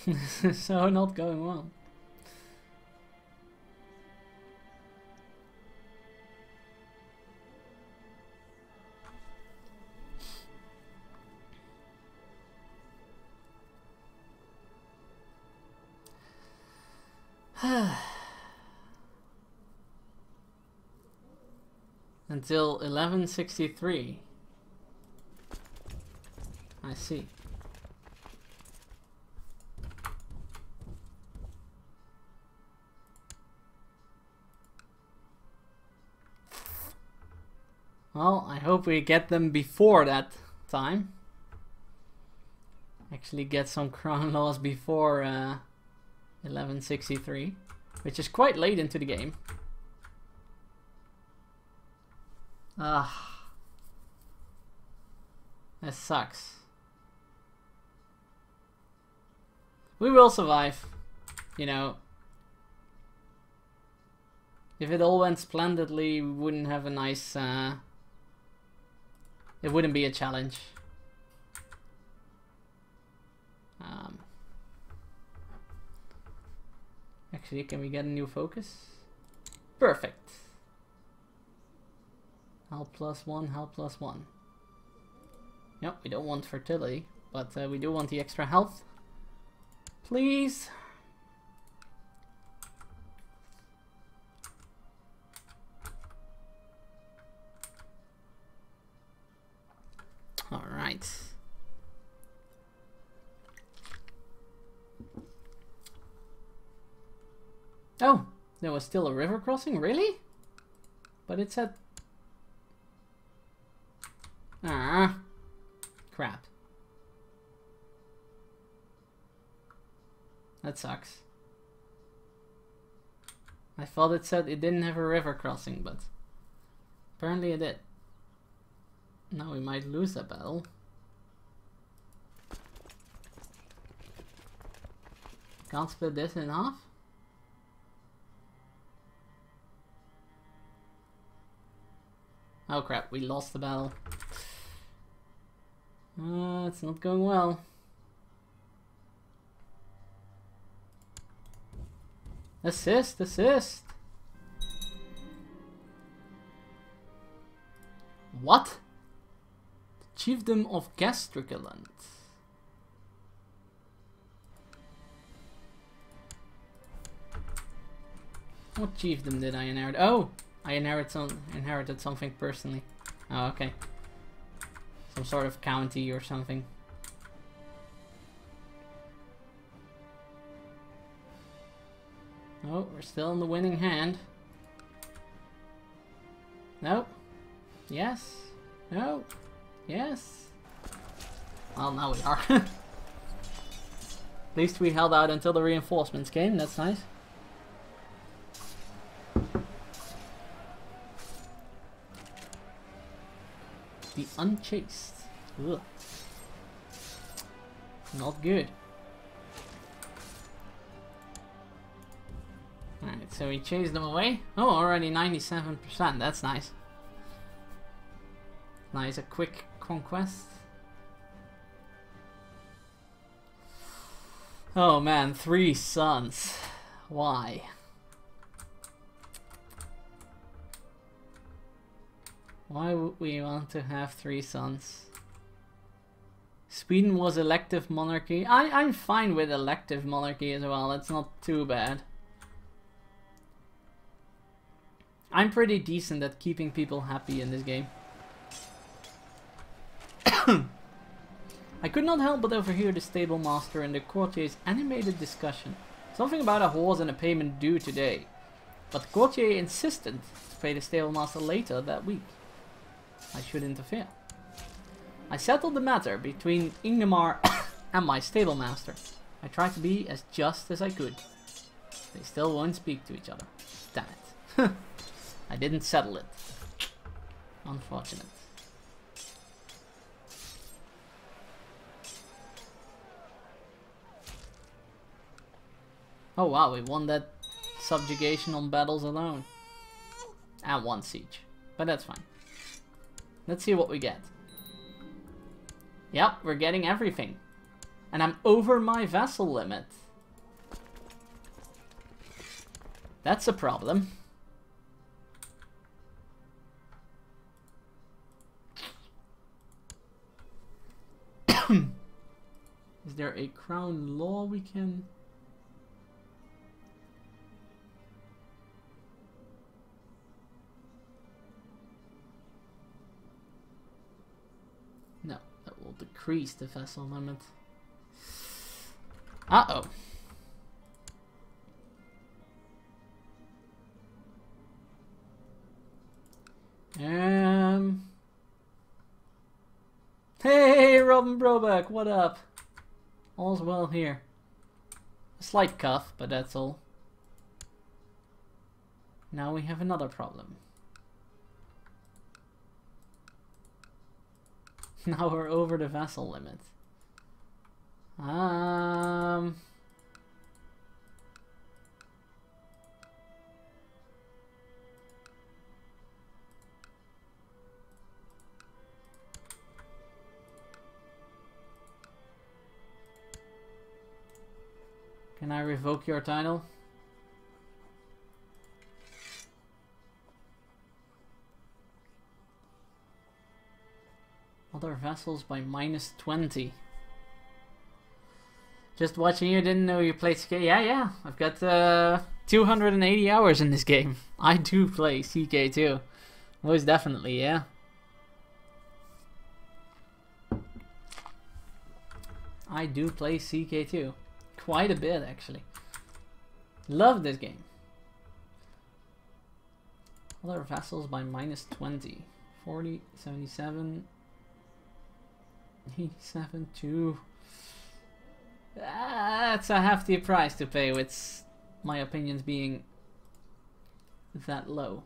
This is so not going well. Until 1163. I see. Well, I hope we get them before that time. Actually get some crown laws before 1163, which is quite late into the game. Ah, that sucks. We will survive, you know. If it all went splendidly, we wouldn't have a nice, it wouldn't be a challenge. Actually, can we get a new focus? Perfect. Health +1, health +1. Yep, we don't want fertility, but we do want the extra health. Please. All right. Oh, there was still a river crossing? Really? But it said... Ah, crap. That sucks. I thought it said it didn't have a river crossing, but apparently it did. Now we might lose that battle. Can't split this in half? Oh crap, we lost the battle. It's not going well. Assist, assist! What? The Chiefdom of Gastriculant. What chiefdom did I inherit? Oh! I inherited something personally. Oh, okay. Some sort of county or something. Oh, we're still in the winning hand. No. Yes. No. Yes. Well, now we are. At least we held out until the reinforcements came. That's nice. The Unchaste. Ugh. Not good. Alright, so we chased them away. Oh, already 97%. That's nice. Nice, a quick conquest. Oh man, 3 sons. Why? Why would we want to have 3 sons? Sweden was elective monarchy. I'm fine with elective monarchy as well. It's not too bad. I'm pretty decent at keeping people happy in this game. I could not help but overhear the stable master and the courtier's animated discussion. Something about a horse and a payment due today. But the courtier insisted to pay the stable master later that week. I should interfere. I settled the matter between Ingemar and my stable master. I tried to be as just as I could. They still won't speak to each other. Damn it. I didn't settle it. Unfortunate. Oh wow, we won that subjugation on battles alone. And 1 siege. But that's fine. Let's see what we get. Yep, we're getting everything. And I'm over my vassal limit. That's a problem. Is there a crown law we can... No, that will decrease the vassal limit. Uh-oh. Hey, Robin Brobeck, what up? All's well here. A slight cough, but that's all. Now we have another problem. Now we're over the vassal limit. Can I revoke your title? Other vassals by -20. Just watching you, didn't know you played CK. Yeah. I've got 280 hours in this game. I do play CK too. Most definitely, yeah. I do play CK too. Quite a bit, actually. Love this game. Other vassals by -20. 40, 77, 87, 2. That's a hefty price to pay, with my opinions being that low.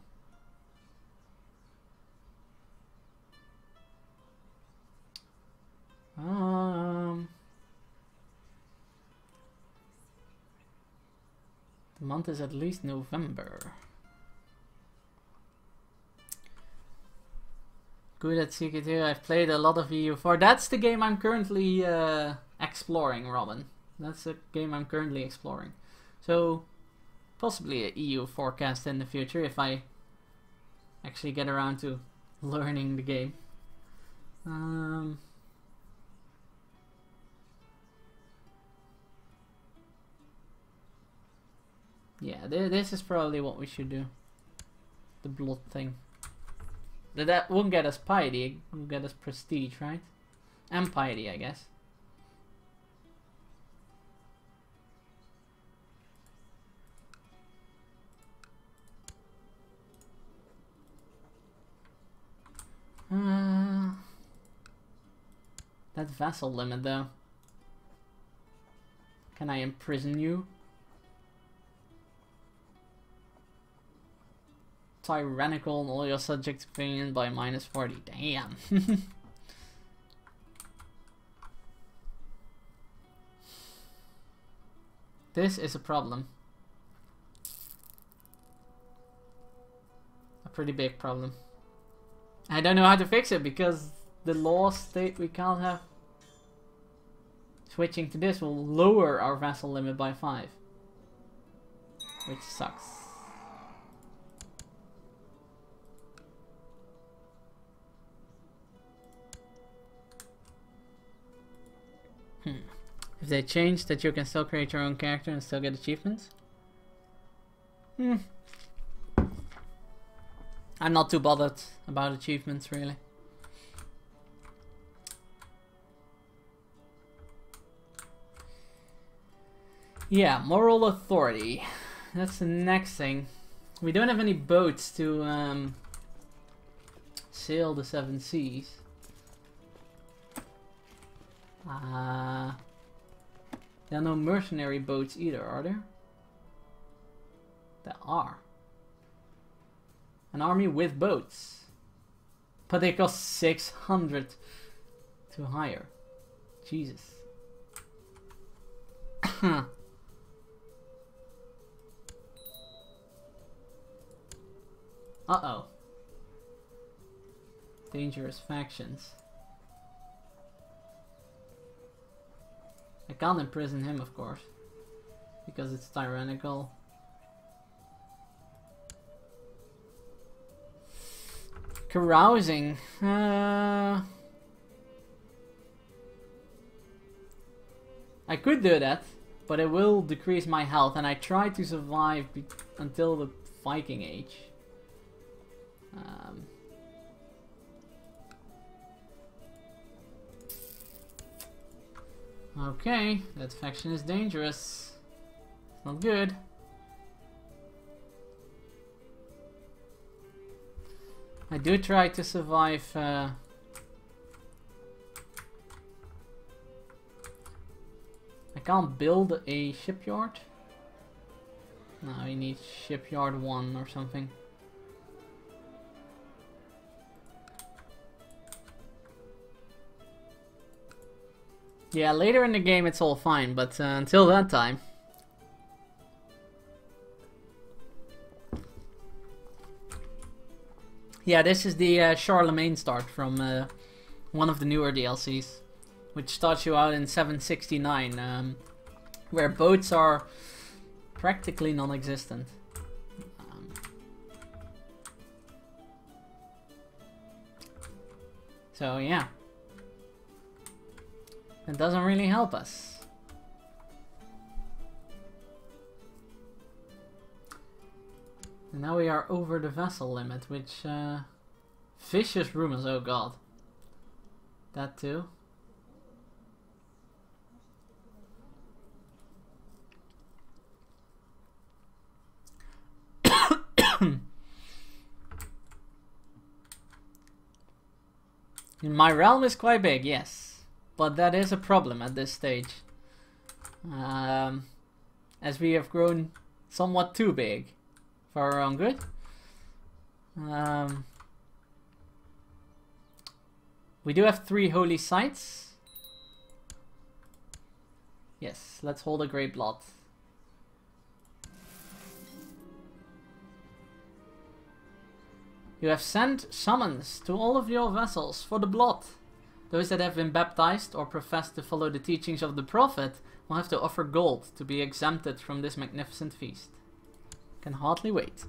The month is at least November. Good at CK2. I've played a lot of EU4. That's the game I'm currently exploring, Robin. That's the game I'm currently exploring. So, possibly a EU forecast in the future if I actually get around to learning the game. Yeah, this is probably what we should do. The blood thing. That won't get us piety, it will get us prestige, right? And piety, I guess. That vassal limit, though. Can I imprison you? Tyrannical and all your subjects' opinion by -40. Damn. This is a problem. A pretty big problem. I don't know how to fix it because the laws state we can't have. Switching to this will lower our vassal limit by 5. Which sucks. If they change that you can still create your own character and still get achievements? I'm not too bothered about achievements, really. Yeah, moral authority. That's the next thing. We don't have any boats to sail the 7 seas. There are no mercenary boats either, are there? There are. An army with boats. But they cost 600 to hire. Jesus. Uh-oh. Dangerous factions. I can't imprison him, of course. Because it's tyrannical. Carousing. I could do that, but it will decrease my health, and I try to survive until the Viking Age. Okay, that faction is dangerous. It's not good. I do try to survive. I can't build a shipyard. No, I need shipyard 1 or something. Yeah, later in the game it's all fine, but until that time. Yeah, this is the Charlemagne start from one of the newer DLCs, which starts you out in 769, where boats are practically non-existent. So yeah. It doesn't really help us. And now we are over the vessel limit, which vicious rumors, oh god. That too. My realm is quite big, yes. But that is a problem at this stage. As we have grown somewhat too big for our own good. We do have 3 holy sites. Yes, let's hold a great blot. You have sent summons to all of your vessels for the blot. Those that have been baptized or profess to follow the teachings of the Prophet will have to offer gold to be exempted from this magnificent feast. Can hardly wait.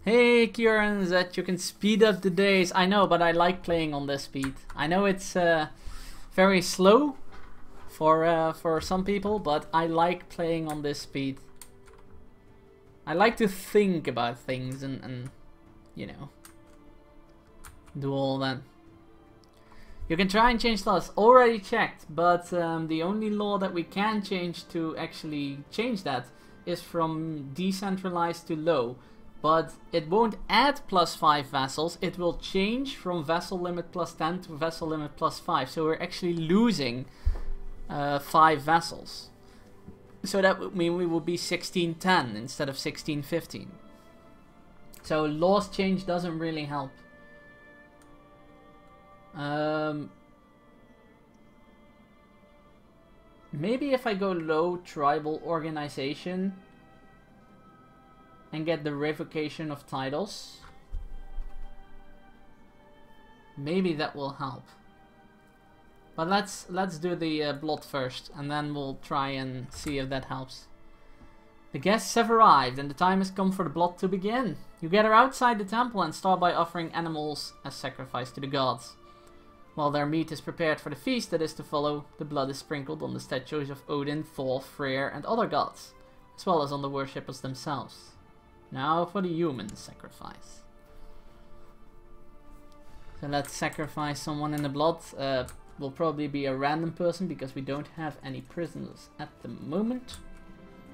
Hey Kieran, that you can speed up the days. I know, but I like playing on this speed. I know it's very slow for some people, but I like playing on this speed. I like to think about things and you know, do all that. You can try and change laws. Already checked, but the only law that we can change to actually change that is from decentralized to low. But it won't add +5 vassals. It will change from vassal limit +10 to vassal limit +5. So we're actually losing 5 vassals. So that would mean we would be 1610 instead of 1615. So laws change doesn't really help. Maybe if I go low tribal organization and get the revocation of titles, maybe that will help. But let's do the blot first, and then we'll try and see if that helps. The guests have arrived, and the time has come for the blot to begin. You gather outside the temple and start by offering animals as sacrifice to the gods. While their meat is prepared for the feast that is to follow, the blood is sprinkled on the statues of Odin, Thor, Freyr and other gods, as well as on the worshippers themselves. Now for the human sacrifice. So let's sacrifice someone in the blood. Will probably be a random person because we don't have any prisoners at the moment.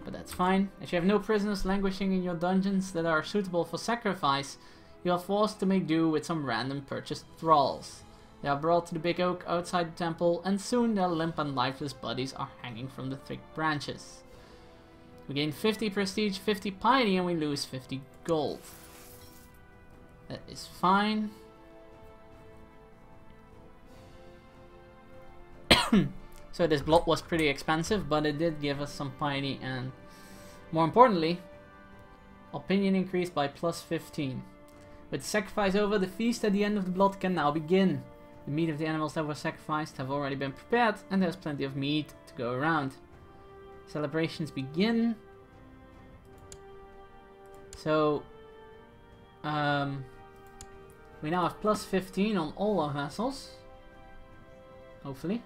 But that's fine. As you have no prisoners languishing in your dungeons that are suitable for sacrifice, you are forced to make do with some random purchased thralls. They are brought to the big oak outside the temple, and soon their limp and lifeless bodies are hanging from the thick branches. We gain 50 prestige, 50 piety, and we lose 50 gold. That is fine. So this block was pretty expensive, but it did give us some piety and, more importantly, opinion increased by plus 15. With sacrifice over, the feast at the end of the blood can now begin. The meat of the animals that were sacrificed have already been prepared, and there's plenty of meat to go around. Celebrations begin. So, we now have plus 15 on all our vessels. Hopefully.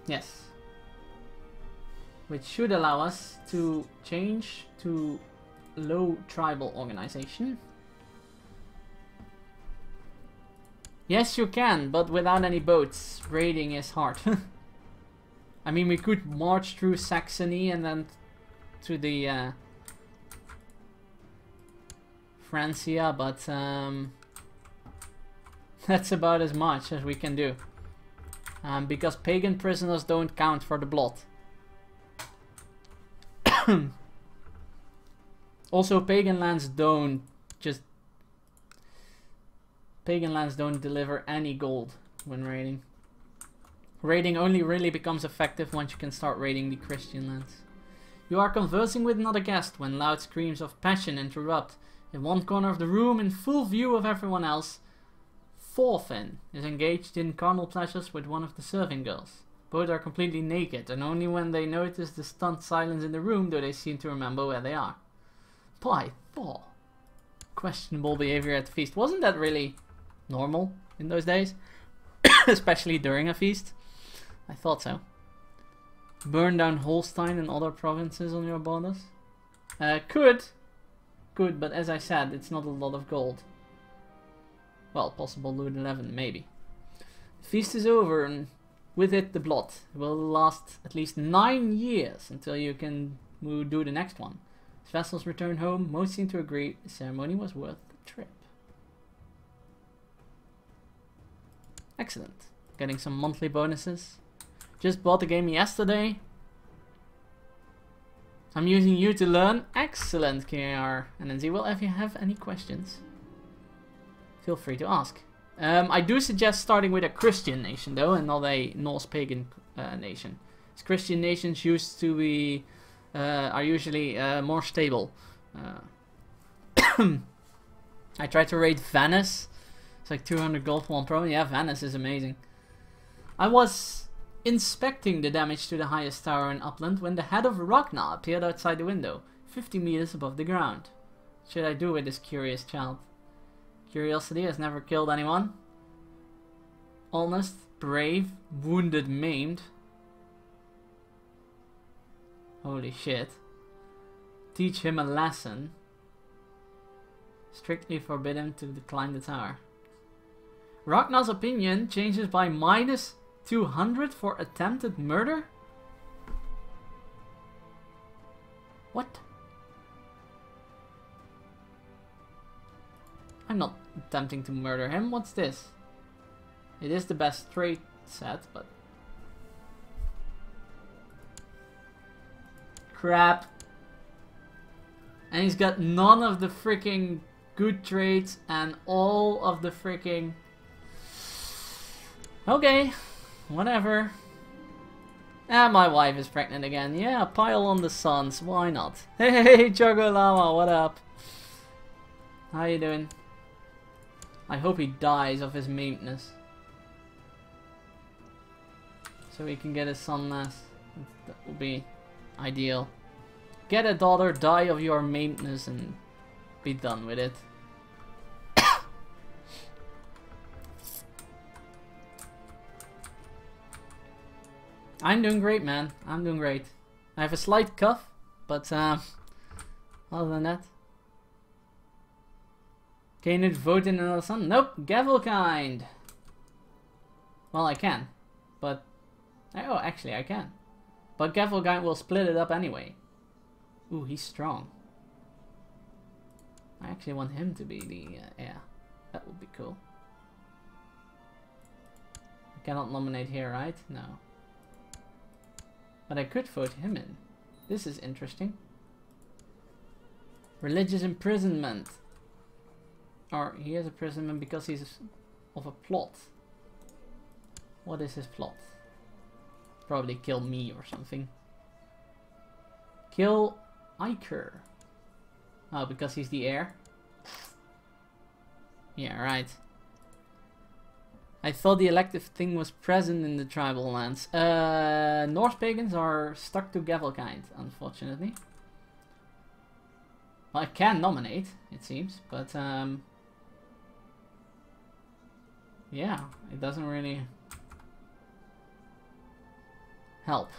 Yes. Which should allow us to change to low tribal organization. Yes, you can, but without any boats. Raiding is hard. I mean, we could march through Saxony and then to the Francia, but that's about as much as we can do. Because pagan prisoners don't count for the blood. Also, pagan lands don't deliver any gold when raiding. Raiding only really becomes effective once you can start raiding the Christian lands. You are conversing with another guest when loud screams of passion interrupt. In one corner of the room, in full view of everyone else, Thorfinn is engaged in carnal pleasures with one of the serving girls. Both are completely naked, and only when they notice the stunned silence in the room do they seem to remember where they are. By Thor. Questionable behavior at the feast. Wasn't that really normal in those days? Especially during a feast? I thought so. Burn down Holstein and other provinces on your borders? Could, but as I said, it's not a lot of gold. Well, possible loot 11, maybe. The feast is over, and with it the blood. It will last at least 9 years until you can do the next one. As vessels return home, most seem to agree the ceremony was worth the trip. Excellent. Getting some monthly bonuses. Just bought the game yesterday. I'm using you to learn. Excellent, KR and NZ. Well, if you have any questions, feel free to ask. I do suggest starting with a Christian nation though, and not a Norse pagan nation. As Christian nations used to be, are usually more stable. I tried to raid Venice. It's like 200 gold for 1 pro. Yeah, Venice is amazing. I was inspecting the damage to the highest tower in Upland when the head of Ragnar appeared outside the window, 50 meters above the ground. What should I do with this curious child? Curiosity has never killed anyone. Honest, brave, wounded, maimed. Holy shit. Teach him a lesson. Strictly forbid him to decline the tower. Ragnar's opinion changes by minus 200 for attempted murder? What? I'm not attempting to murder him. What's this? It is the best trait set, but... Crap. And he's got none of the freaking good traits and all of the freaking... Okay. Whatever. Ah, my wife is pregnant again. Yeah, pile on the sons. Why not? Hey, Choco Llama, what up? How you doing? I hope he dies of his maintenance. So he can get his son last. That would be ideal. Get a daughter, die of your maintenance, and be done with it. I'm doing great, man. I'm doing great. I have a slight cough, but other than that. Can you vote in another son? Nope, Gavelkind. Well, I can, but oh, actually, I can. But Gavelgine will split it up anyway. Ooh, he's strong. I actually want him to be the heir. That would be cool. I cannot nominate here, right? No. But I could vote him in. This is interesting. Religious imprisonment. Or he has imprisonment because he's of a plot. What is his plot? Probably kill me or something. Kill Iker. Oh, because he's the heir? Yeah, right. I thought the elective thing was present in the tribal lands. Norse pagans are stuck to Gavelkind, unfortunately. Well, I can nominate, it seems, but yeah, it doesn't really help.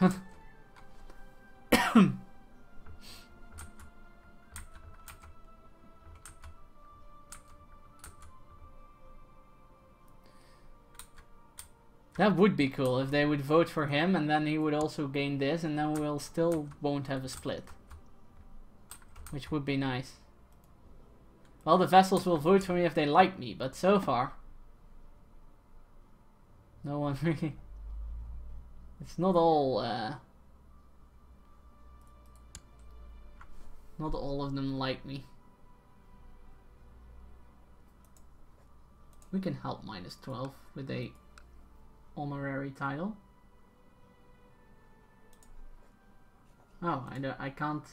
That would be cool if they would vote for him and then he would also gain this and then we'll still won't have a split. Which would be nice. Well, the vassals will vote for me if they like me, but so far no one really... It's not all not all of them like me. We can help -12 with a honorary title. Oh, I can't.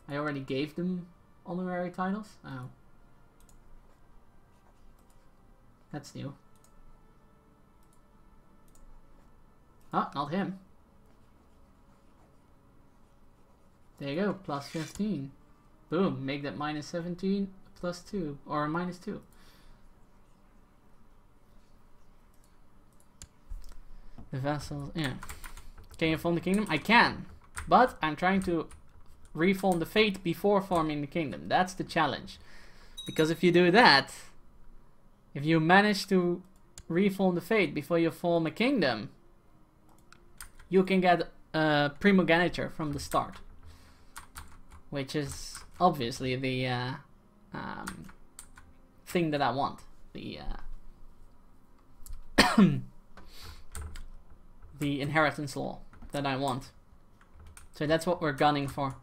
I already gave them honorary titles. Oh, that's new. Oh, not him. There you go, +15. Boom, make that -17 +2 or -2. The vassals, yeah. Can you form the kingdom? I can, but I'm trying to reform the fate before forming the kingdom. That's the challenge. Because if you do that, if you manage to reform the fate before you form a kingdom, you can get primogeniture from the start. Which is obviously the thing that I want. The the inheritance law that I want. So that's what we're gunning for.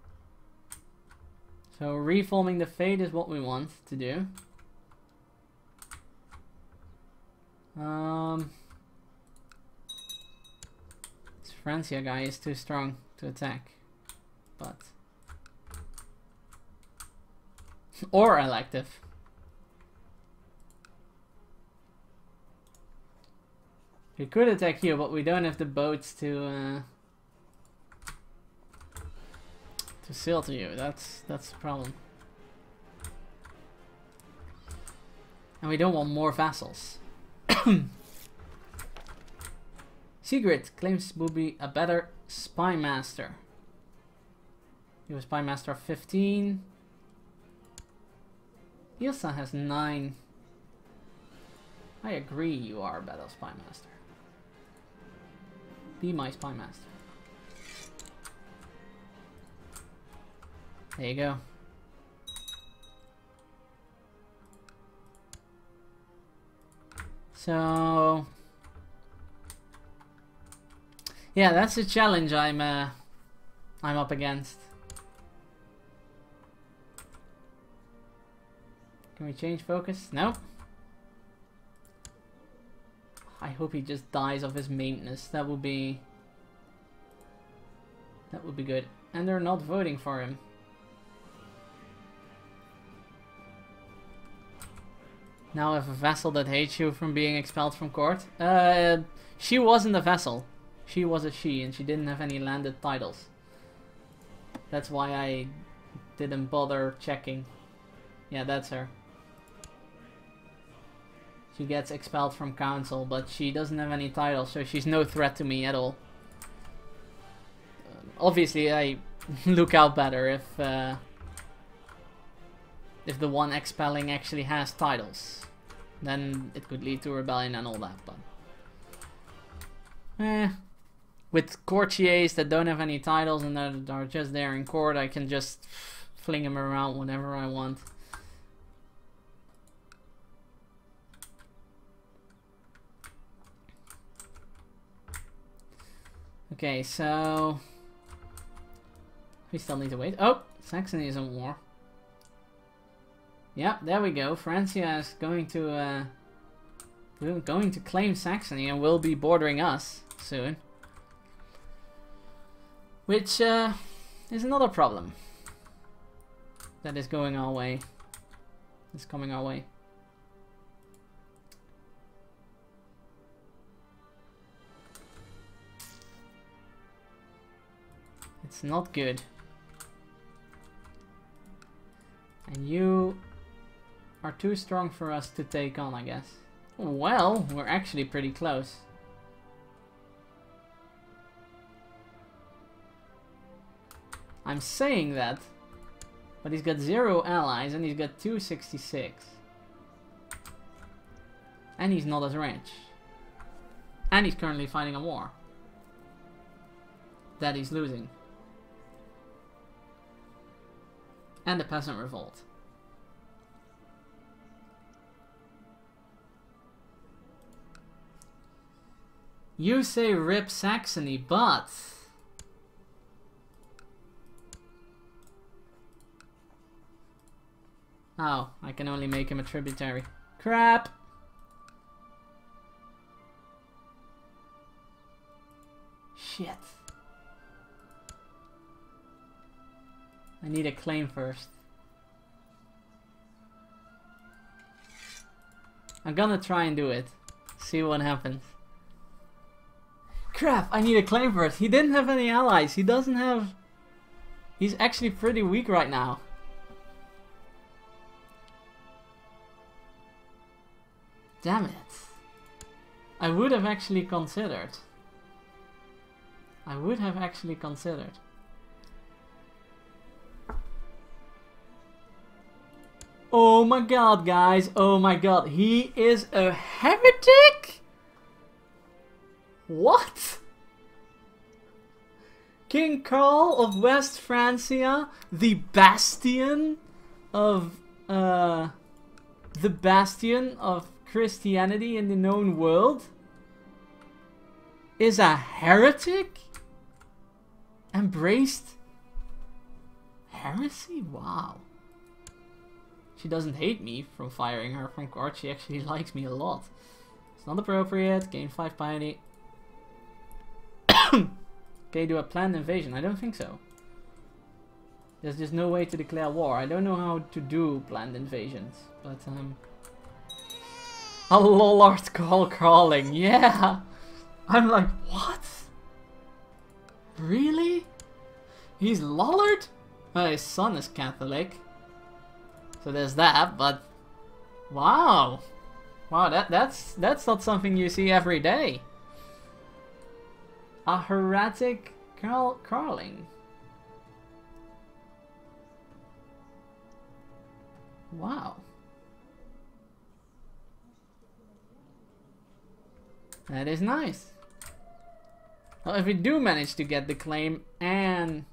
So reforming the fate is what we want to do. This Francia guy is too strong to attack. But... or elective. We could attack here, but we don't have the boats to sail to you. That's the problem. And we don't want more vassals. Sigrid claims will be a better spy master. He was spy master of 15. Ilsa has 9. I agree, you are a better spy master. Be my spy master. There you go. So yeah, that's the challenge I'm up against. Can we change focus? No. I hope he just dies of his maintenance. That would be good. And they're not voting for him. Now I have a vassal that hates you from being expelled from court. She wasn't a vassal. She was a she, and she didn't have any landed titles. That's why I didn't bother checking. Yeah, that's her. She gets expelled from council, but she doesn't have any titles, so she's no threat to me at all. Obviously, I look out better if the one expelling actually has titles. Then it could lead to rebellion and all that, but... with courtiers that don't have any titles and that are just there in court, I can just fling them around whenever I want. Okay, so we still need to wait. Oh, Saxony is in war. Yep, there we go. Francia is going to claim Saxony and will be bordering us soon, which is another problem that is going our way. It's coming our way. It's not good. And you are too strong for us to take on, I guess. Well, we're actually pretty close. I'm saying that, but he's got 0 allies and he's got 266. And he's not as rich. And he's currently fighting a war that he's losing. And the peasant revolt. You say rip Saxony, but oh, I can only make him a tributary. Crap! Shit. I need a claim first. I'm gonna try and do it. See what happens. Crap, I need a claim first. He didn't have any allies. He doesn't have... He's actually pretty weak right now. Damn it. I would have actually considered. I would have actually considered. Oh my god, guys. Oh my god. He is a heretic? What? King Karl of West Francia, the bastion of Christianity in the known world, is a heretic? Embraced heresy? Wow. She doesn't hate me from firing her from court. She actually likes me a lot. It's not appropriate. Gain 5 piety. Okay, do a planned invasion? I don't think so. There's just no way to declare war. I don't know how to do planned invasions. But, a Lollard crawling. Yeah! I'm like, what? Really? He's Lollard? Well, his son is Catholic. So there's that, but... Wow! Wow, that's not something you see every day. A heretic crawling. Wow. That is nice. Well, if we do manage to get the claim and...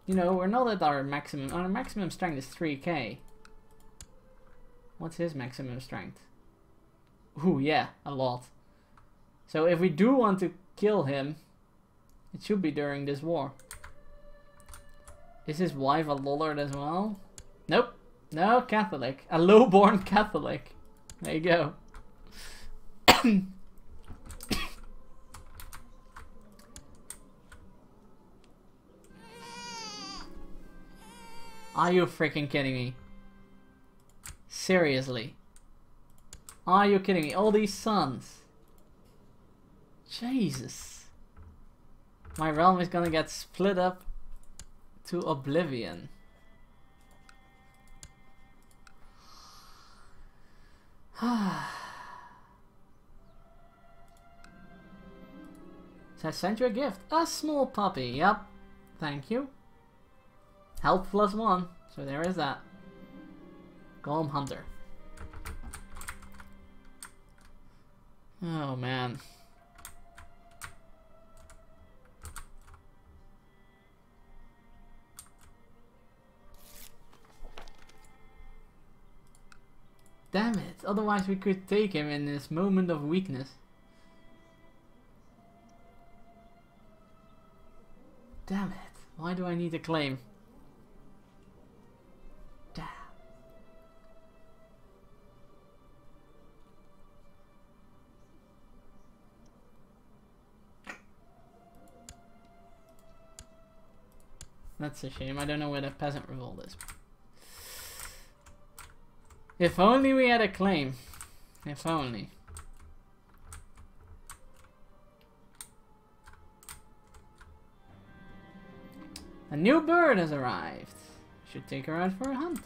You know, we're not at our maximum. Our maximum strength is 3k. What's his maximum strength? Ooh, yeah, a lot. So if we do want to kill him, it should be during this war. Is his wife a Lollard as well? Nope. No, Catholic. A low-born Catholic. There you go. Are you freaking kidding me? Seriously? Are you kidding me? All these sons. Jesus. My realm is gonna get split up to oblivion. So I sent you a gift. A small puppy. Yep. Thank you. Health +1. So there is that. Golem Hunter. Oh man. Otherwise we could take him in this moment of weakness. Damn it. Why do I need a claim? Damn. That's a shame. I don't know where the peasant revolt is. If only we had a claim. If only. A new bird has arrived. Should take her out for a hunt.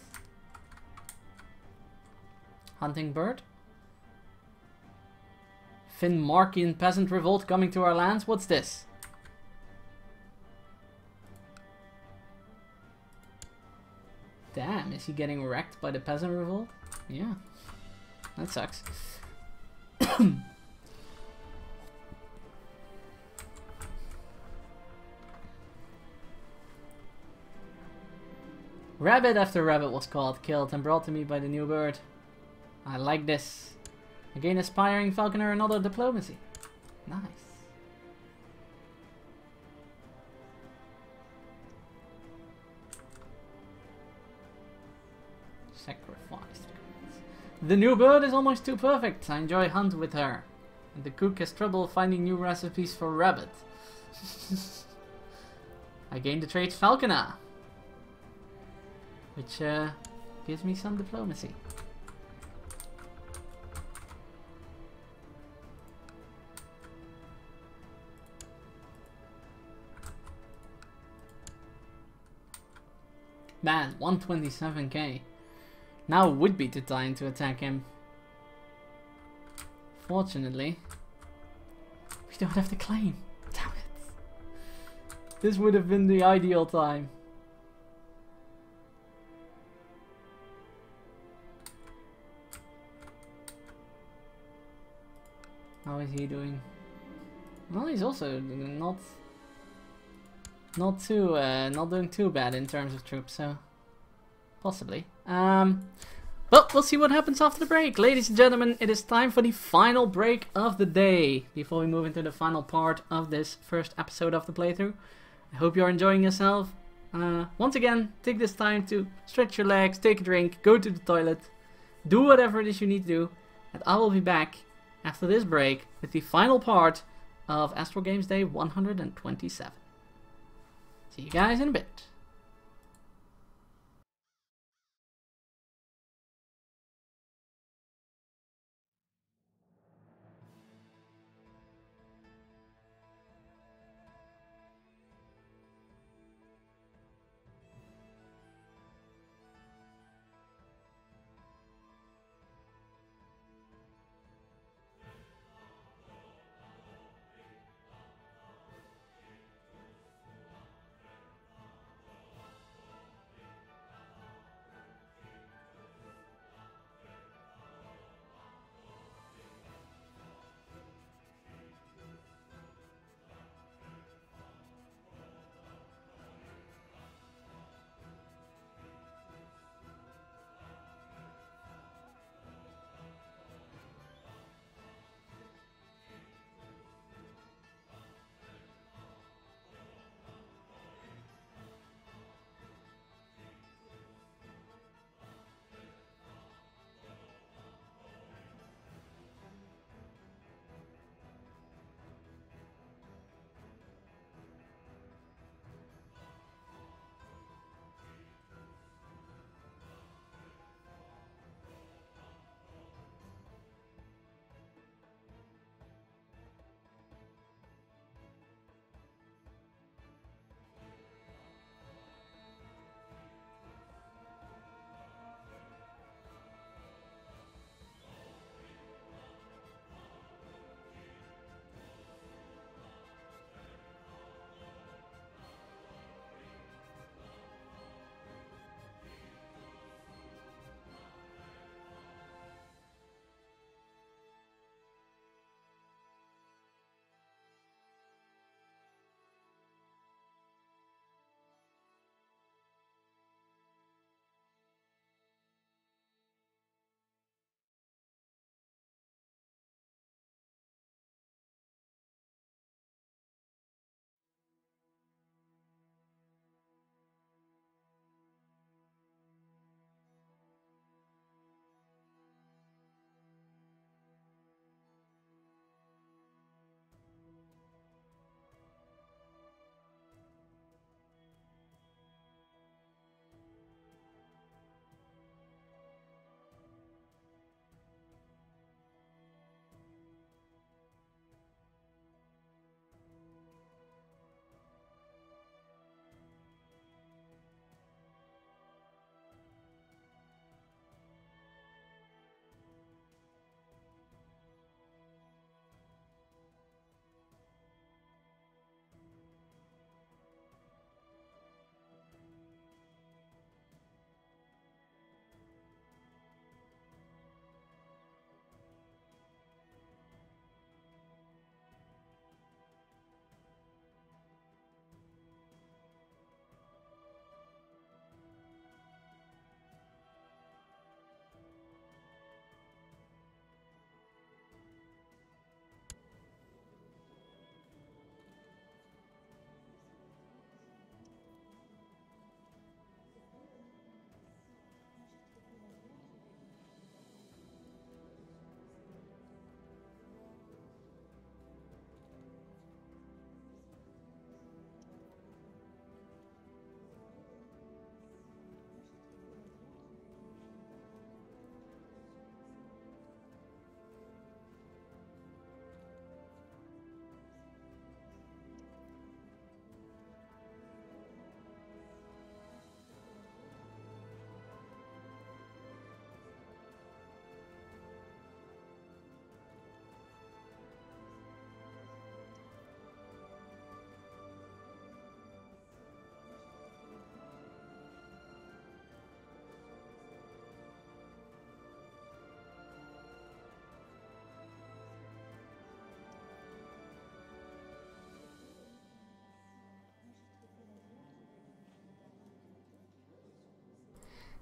Hunting bird. Finmarkian peasant revolt coming to our lands. What's this? Damn, is he getting wrecked by the peasant revolt? Yeah. That sucks. Rabbit after rabbit was caught, killed, and brought to me by the new bird. I like this. Again, aspiring falconer, another diplomacy. Nice. Sacrificed. The new bird is almost too perfect. I enjoy hunt with her. And the cook has trouble finding new recipes for rabbit. I gained the trait falconer, which gives me some diplomacy. Man, 127k. Now would be the time to attack him. Fortunately, we don't have the claim. Damn it. This would have been the ideal time. How is he doing? Well, he's also not doing too bad in terms of troops, so possibly. But we'll see what happens after the break. Ladies and gentlemen, it is time for the final break of the day before we move into the final part of this first episode of the playthrough. I hope you're enjoying yourself. Once again, take this time to stretch your legs, take a drink, go to the toilet, do whatever it is you need to do, and I will be back after this break with the final part of AstralGames Day 127. See you guys in a bit.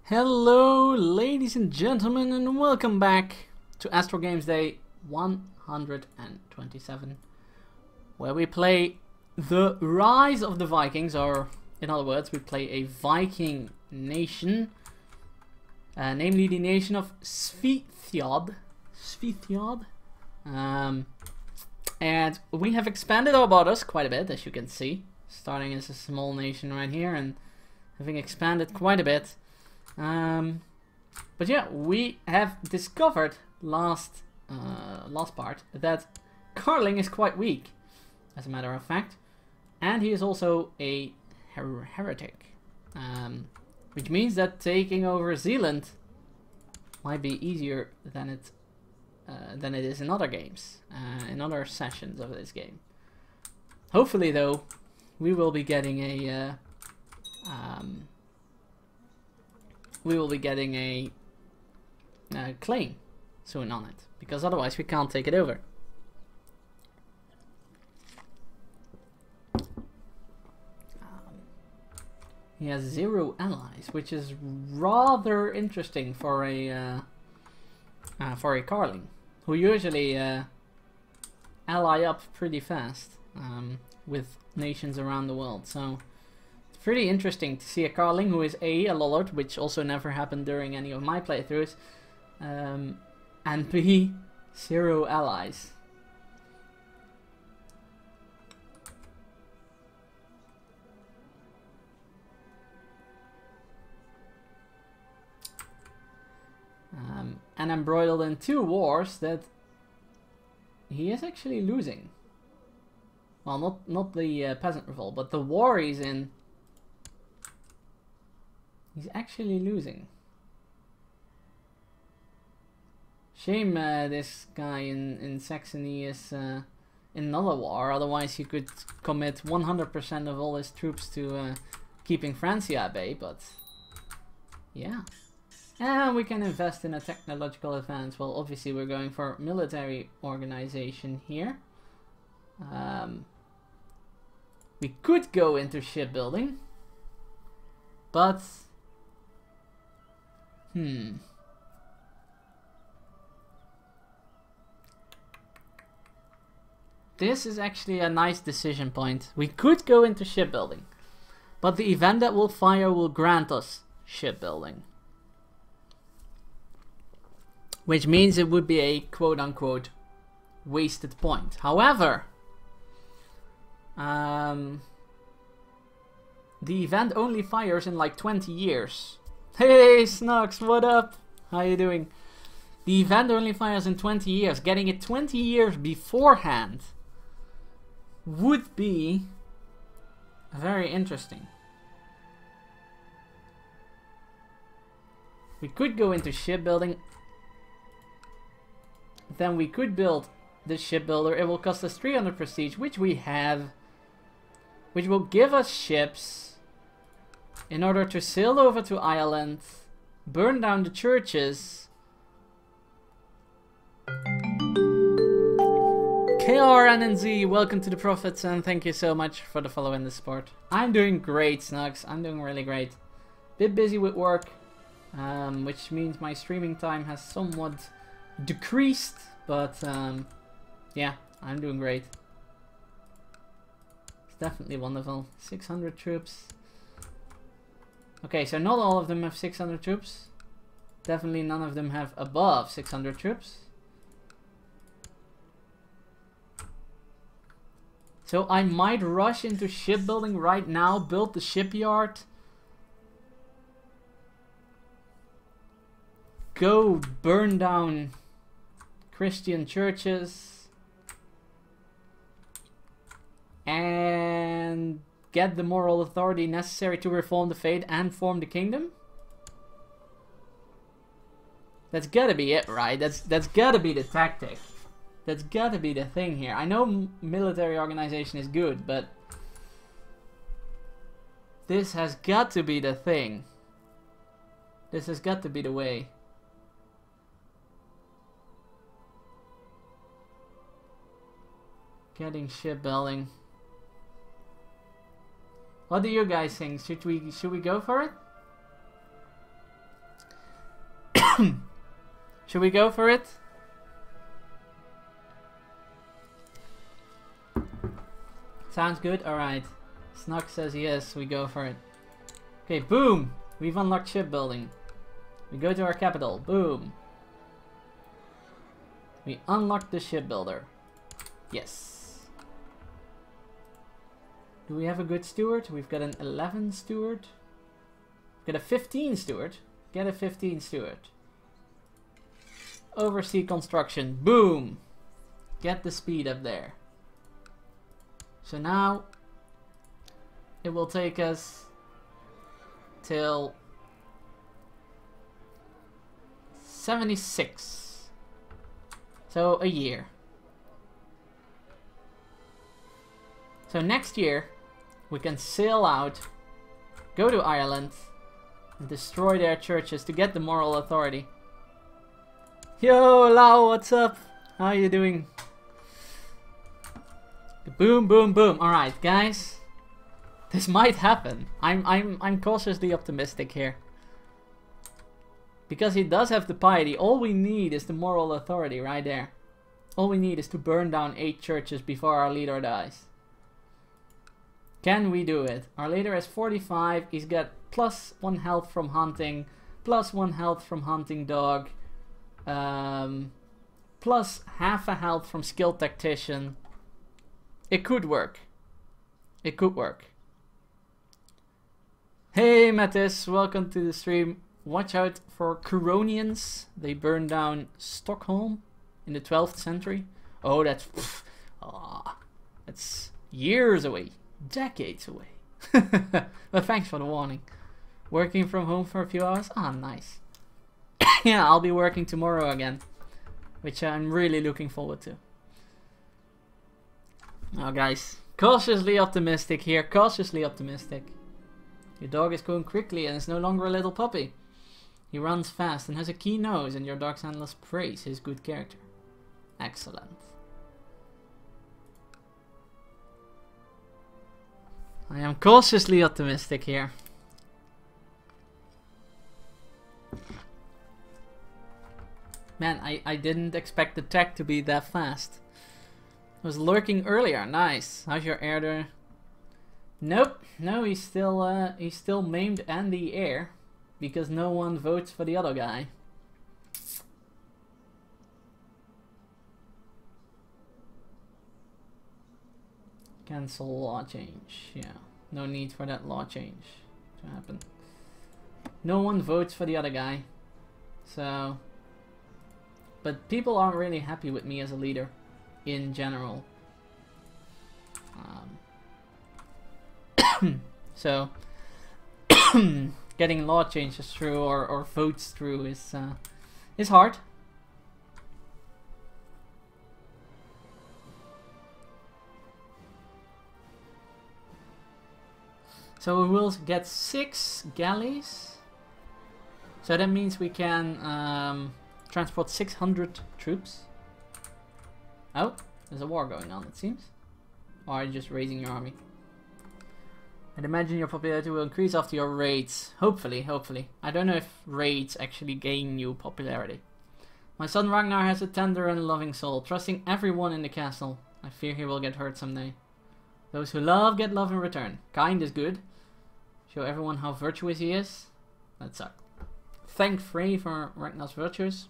Hello, ladies and gentlemen, and welcome back to AstralGames Day 127, where we play the Rise of the Vikings, or in other words, we play a Viking nation, namely the nation of Svithjod. And we have expanded our borders quite a bit, as you can see, starting as a small nation right here and having expanded quite a bit. But yeah, we have discovered last part that Carling is quite weak, as a matter of fact, and he is also a heretic, which means that taking over Zealand might be easier than it is in other games, in other sessions of this game. Hopefully, though, we will be getting a claim soon on it, because otherwise we can't take it over. He has 0 allies, which is rather interesting for a Carling, who usually ally up pretty fast with nations around the world. So it's pretty interesting to see a Carling who is a Lollard, which also never happened during any of my playthroughs, and B, 0 allies. And embroiled in 2 wars that he is actually losing. Well, not the peasant revolt, but the war he's in, he's actually losing. Shame this guy in Saxony is in another war, otherwise he could commit 100% of all his troops to keeping Francia at bay, but yeah. And we can invest in a technological advance. Well, obviously we're going for military organization here. We could go into shipbuilding, but this is actually a nice decision point. We could go into shipbuilding, but the event that will fire will grant us shipbuilding, which means it would be a quote-unquote wasted point. However, the event only fires in like 20 years. Hey Snux, what up? How you doing? The event only fires in 20 years. Getting it 20 years beforehand would be very interesting. We could go into shipbuilding. Then we could build this shipbuilder. It will cost us 300 prestige, which we have, which will give us ships in order to sail over to Ireland, burn down the churches. KRNNZ, welcome to the Prophets, and thank you so much for the follow in the sport. I'm doing great, Snugs. I'm doing really great. Bit busy with work, which means my streaming time has somewhat decreased, but yeah, I'm doing great. It's definitely wonderful. 600 troops. Okay, so not all of them have 600 troops. Definitely none of them have above 600 troops. So I might rush into shipbuilding right now, build the shipyard, go burn down Christian churches, and get the moral authority necessary to reform the faith and form the kingdom. That's gotta be it, right? That's gotta be the tactic. That's gotta be the thing here. I know military organization is good, but this has got to be the thing. This has got to be the way. Getting shipbuilding. What do you guys think? Should we go for it? Should we go for it? Sounds good? Alright. Snuck says yes, we go for it. Okay, boom! We've unlocked shipbuilding. We go to our capital. Boom! We unlocked the shipbuilder. Yes. Do we have a good steward? We've got an 11 steward. We've got a 15 steward. Get a 15 steward. Oversee construction. Boom! Get the speed up there. So now it will take us till 76. So a year. So next year we can sail out, go to Ireland, and destroy their churches to get the moral authority. Yo, Lau, what's up? How are you doing? Boom, boom, boom. All right, guys, this might happen. I'm cautiously optimistic here because he does have the piety. All we need is the moral authority right there. All we need is to burn down 8 churches before our leader dies. Can we do it? Our leader has 45. He's got plus 1 health from hunting, plus 1 health from hunting dog, plus half a health from skilled tactician. It could work. It could work. Hey Mattis, welcome to the stream. Watch out for Curonians. They burned down Stockholm in the 12th century. Oh, that's years away. Decades away. But thanks for the warning. Working from home for a few hours? Ah, nice. Yeah, I'll be working tomorrow again, which I'm really looking forward to. Oh guys, cautiously optimistic here, cautiously optimistic. Your dog is going quickly and is no longer a little puppy. He runs fast and has a keen nose, and your dog's handlers praise his good character. Excellent. I am cautiously optimistic here. Man, I didn't expect the tech to be that fast. I was lurking earlier. Nice. How's your air there? Nope. No, he's still maimed and the air because no one votes for the other guy. Cancel law change. Yeah. No need for that law change to happen. No one votes for the other guy. So, but people aren't really happy with me as a leader in general. So getting law changes through or votes through is hard. So we will get 6 galleys. So that means we can transport 600 troops. Oh, there's a war going on, it seems. Or are you just raising your army? I'd imagine your popularity will increase after your raids. Hopefully, hopefully. I don't know if raids actually gain new popularity. My son Ragnar has a tender and loving soul, trusting everyone in the castle. I fear he will get hurt someday. Those who love get love in return. Kind is good. Show everyone how virtuous he is. That sucked. Thank Frey for Ragnar's virtues.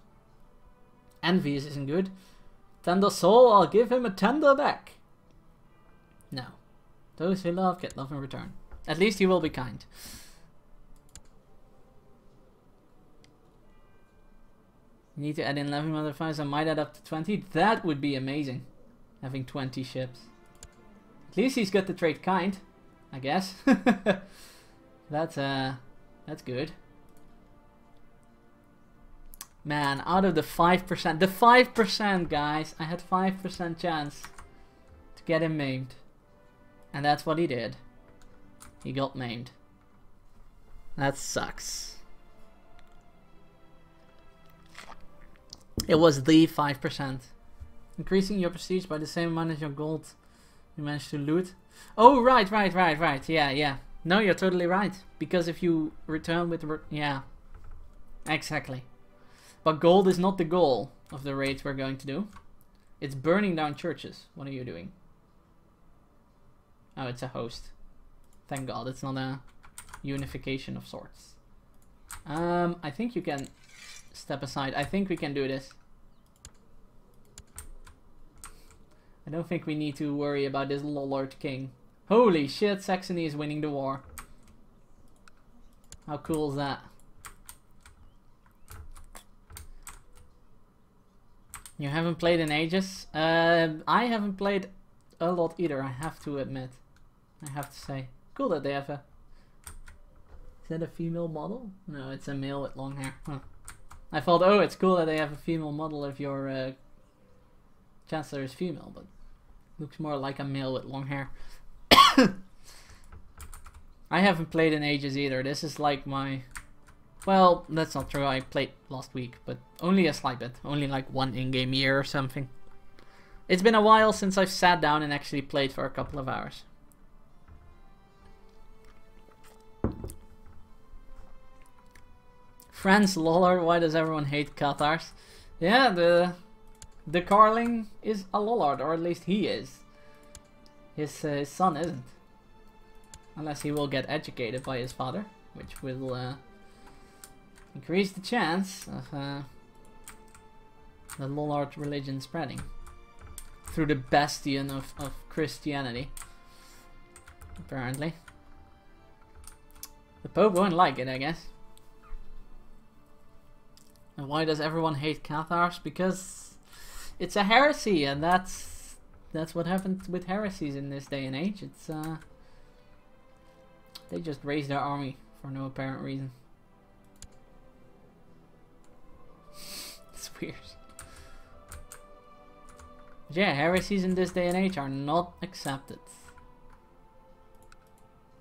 Envious isn't good. Tender soul, I'll give him a tender back. No. Those who love get love in return. At least he will be kind. You need to add in 11 modifiers. I might add up to 20. That would be amazing. Having 20 ships. At least he's got the trait kind, I guess. That's good. Man, out of the 5%, the 5%, guys, I had 5% chance to get him maimed. And that's what he did. He got maimed. That sucks. It was the 5%. Increasing your prestige by the same amount as your gold you managed to loot. Oh, right. Yeah. No, you're totally right. Because if you return with... yeah. Exactly. But gold is not the goal of the raids we're going to do. It's burning down churches. What are you doing? Oh, it's a host. Thank God, it's not a unification of sorts. I think you can step aside. I think we can do this. I don't think we need to worry about this Lollard king. Holy shit, Saxony is winning the war. How cool is that? You haven't played in ages? I haven't played a lot either, I have to admit. I have to say. Cool that they have a... Is that a female model? No, it's a male with long hair. Huh. I thought, oh, it's cool that they have a female model if your Chancellor is female, but looks more like a male with long hair. I haven't played in ages either. This is like my... Well, that's not true. I played last week, but only a slight bit. Only like one in-game year or something. It's been a while since I've sat down and actually played for a couple of hours. France Lollard, why does everyone hate Cathars? Yeah, the Carling is a Lollard, or at least he is. His son isn't. Unless he will get educated by his father, which will increase the chance of the Lollard religion spreading through the bastion of Christianity. Apparently. The Pope won't like it, I guess. And why does everyone hate Cathars? Because it's a heresy, and that's what happens with heresies in this day and age. It's they just raise their army for no apparent reason. It's weird. But yeah, heresies in this day and age are not accepted.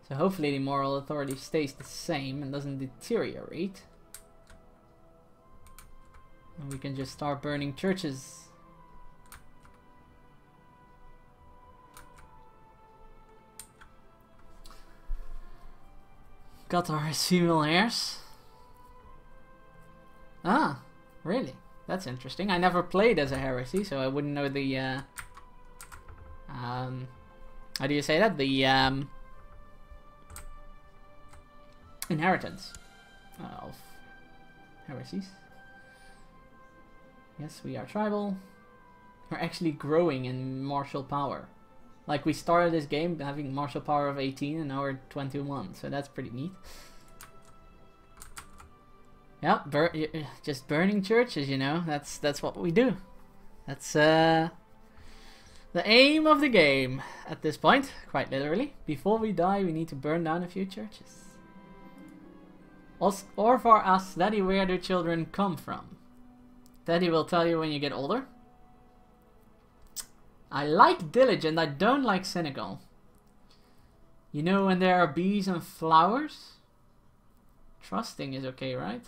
So hopefully the moral authority stays the same and doesn't deteriorate. And we can just start burning churches. Qatar has female heirs. Ah, really? That's interesting. I never played as a heresy, so I wouldn't know the how do you say that? The inheritance of heresies. Yes, we are tribal. We're actually growing in martial power. Like, we started this game having martial power of 18 and now we're 21, so that's pretty neat. Yep, just burning churches, you know, that's what we do. That's the aim of the game at this point, quite literally. Before we die, we need to burn down a few churches. Or for us, Daddy, where do children come from? Daddy will tell you when you get older. I like diligent, I don't like cynical. You know when there are bees and flowers? Trusting is okay, right?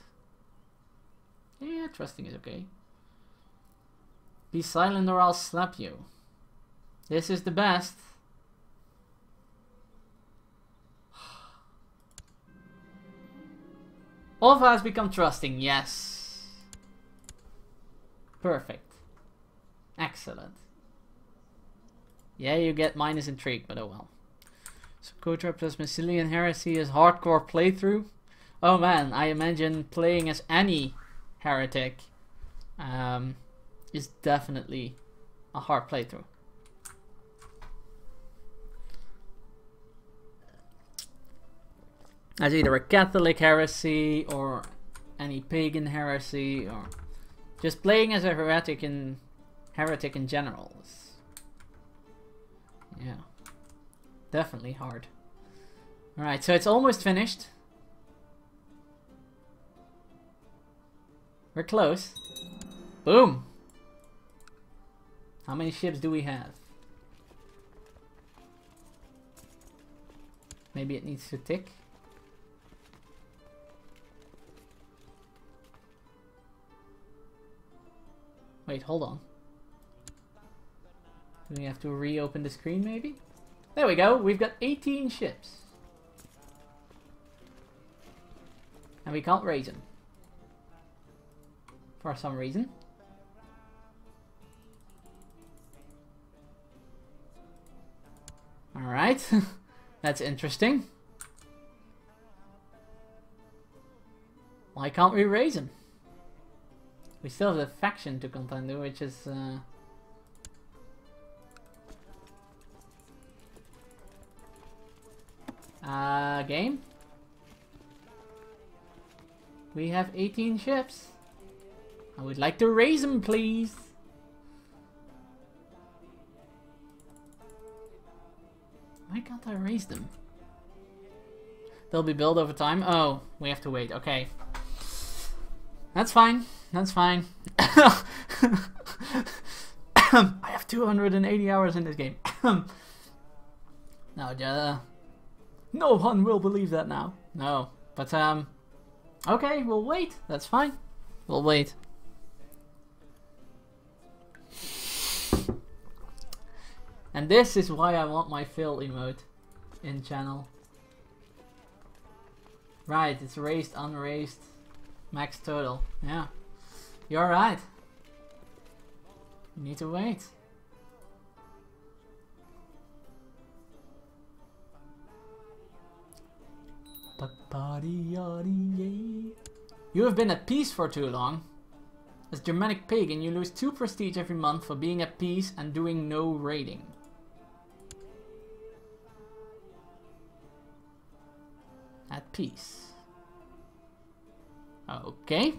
Yeah, trusting is okay. Be silent or I'll slap you. This is the best. Olva has become trusting, yes. Perfect. Excellent. Yeah, you get minus intrigue, but oh well. So Kotra plus Massilian Heresy is hardcore playthrough. Oh man, I imagine playing as any heretic is definitely a hard playthrough. As either a Catholic heresy or any pagan heresy, or just playing as a heretic in general. Yeah, definitely hard. Alright, so it's almost finished. We're close. Boom! How many ships do we have? Maybe it needs to tick. Wait, hold on. Do we have to reopen the screen maybe? There we go, we've got 18 ships. And we can't raise them. for some reason. Alright, that's interesting. Why can't we raise him? We still have the faction to contend with, which is... game? We have 18 ships. I would like to raise them, please. Why can't I raise them? They'll be built over time. Oh, we have to wait. Okay. That's fine. That's fine. I have 280 hours in this game. No one will believe that now. No. But, okay, we'll wait. That's fine. We'll wait. And this is why I want my fill emote in channel. Right, it's raised, unraised, max total. Yeah, you're right. You need to wait. You have been at peace for too long. As Germanic pagan, you lose 2 prestige every month for being at peace and doing no raiding. At peace. Okay.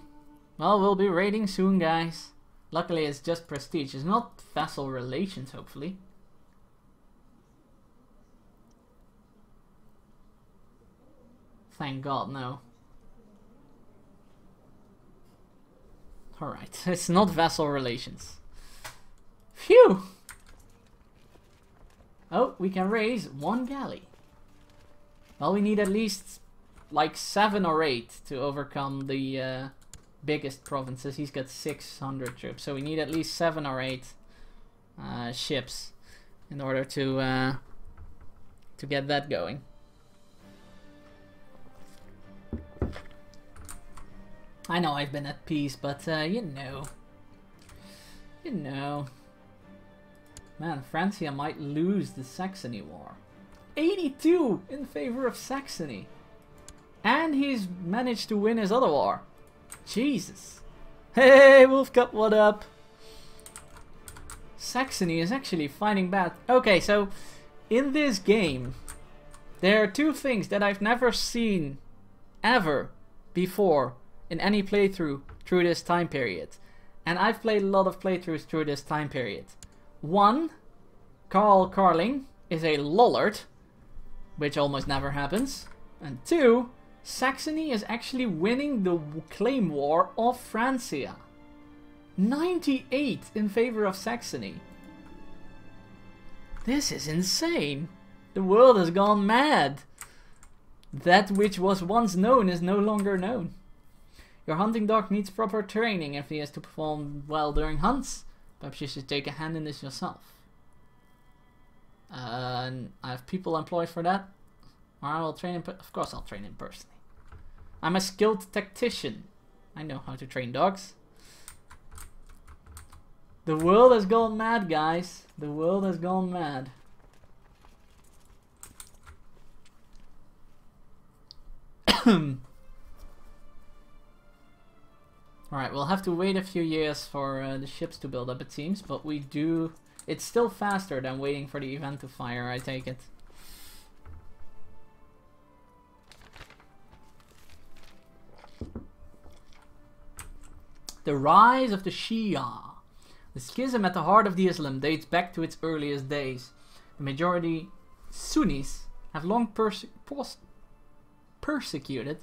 Well, we'll be raiding soon, guys. Luckily, it's just prestige. It's not vassal relations, hopefully. Thank God, no. Alright, it's not vassal relations. Phew! Oh, we can raise 1 galley. Well, we need at least like 7 or 8 to overcome the biggest provinces. He's got 600 troops, so we need at least 7 or 8 ships in order to get that going. I know I've been at peace, but you know, man, Francia might lose the Saxony war. 82 in favor of Saxony. And he's managed to win his other war. Jesus. Hey, Wolf Cup, what up? Saxony is actually fighting bad. Okay, so in this game, there are 2 things that I've never seen ever before in any playthrough through this time period. And I've played a lot of playthroughs through this time period. 1, Karl Carling is a lollard, which almost never happens. And 2, Saxony is actually winning the claim war of Francia. 98 in favor of Saxony. This is insane. The world has gone mad. That which was once known is no longer known. Your hunting dog needs proper training if he has to perform well during hunts. Perhaps you should take a hand in this yourself. And I have people employed for that. Or I will train him. Of course I'll train him personally. I'm a skilled tactician. I know how to train dogs. The world has gone mad, guys. The world has gone mad. Alright, we'll have to wait a few years for the ships to build up, it seems. But we do... It's still faster than waiting for the event to fire, I take it. The rise of the Shia. The schism at the heart of the Islam dates back to its earliest days. The majority Sunnis have long persecuted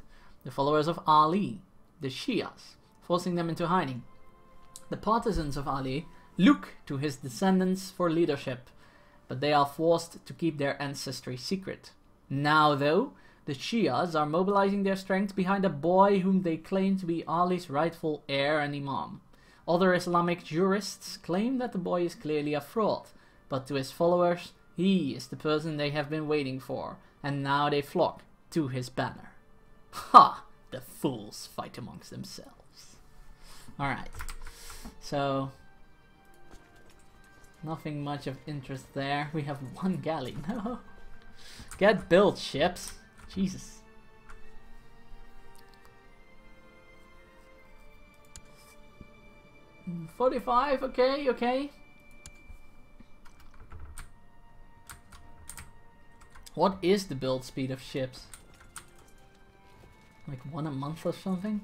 the followers of Ali, the Shias, forcing them into hiding. The partisans of Ali look to his descendants for leadership, but they are forced to keep their ancestry secret. Now, though, the Shias are mobilizing their strength behind a boy whom they claim to be Ali's rightful heir and imam. Other Islamic jurists claim that the boy is clearly a fraud, but to his followers, he is the person they have been waiting for, and now they flock to his banner. Ha! The fools fight amongst themselves. Alright. So, nothing much of interest there. We have one galley. No. Get built, ships. Jesus. $45, okay, okay. What is the build speed of ships? Like 1 a month or something?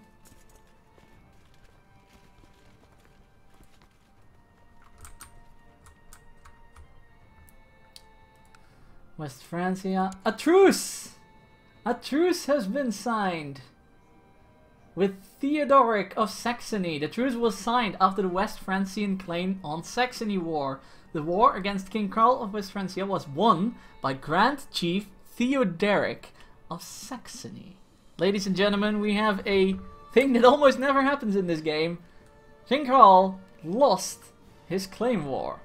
West Francia. A truce! A truce has been signed with Theodoric of Saxony. The truce was signed after the West Francian claim on Saxony War. The war against King Karl of West Francia was won by Grand Chief Theodoric of Saxony. Ladies and gentlemen, we have a thing that almost never happens in this game. King Karl lost his claim war.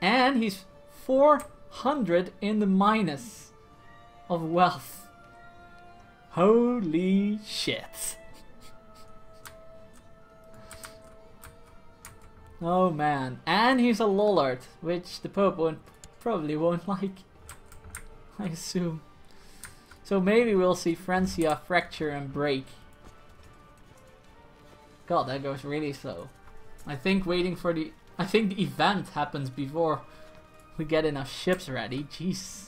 And he's 400 in the minus of wealth. Holy shit. Oh man. And he's a Lollard, which the Pope probably won't like, I assume. So maybe we'll see Francia fracture and break. God, that goes really slow. I think waiting for the... I think the event happens before we get enough ships ready. Jeez.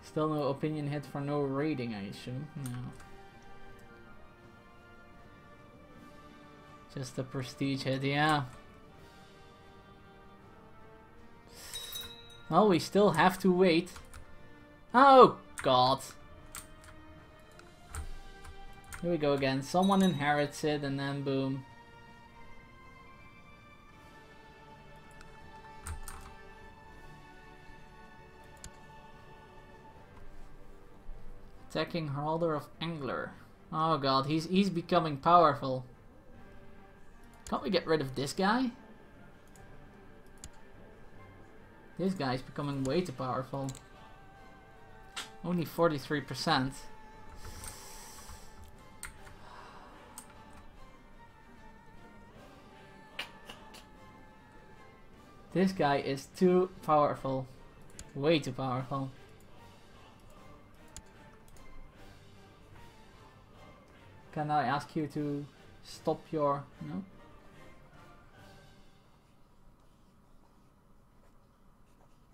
Still no opinion hit for no rating, I assume. No. Just a prestige hit, yeah. Well, we still have to wait. Oh, God. Here we go again. Someone inherits it and then boom. Attacking Haralder of Angler. Oh god, he's becoming powerful. Can't we get rid of this guy? This guy's becoming way too powerful. Only 43%. This guy is too powerful. Way too powerful. Can I ask you to stop your... No?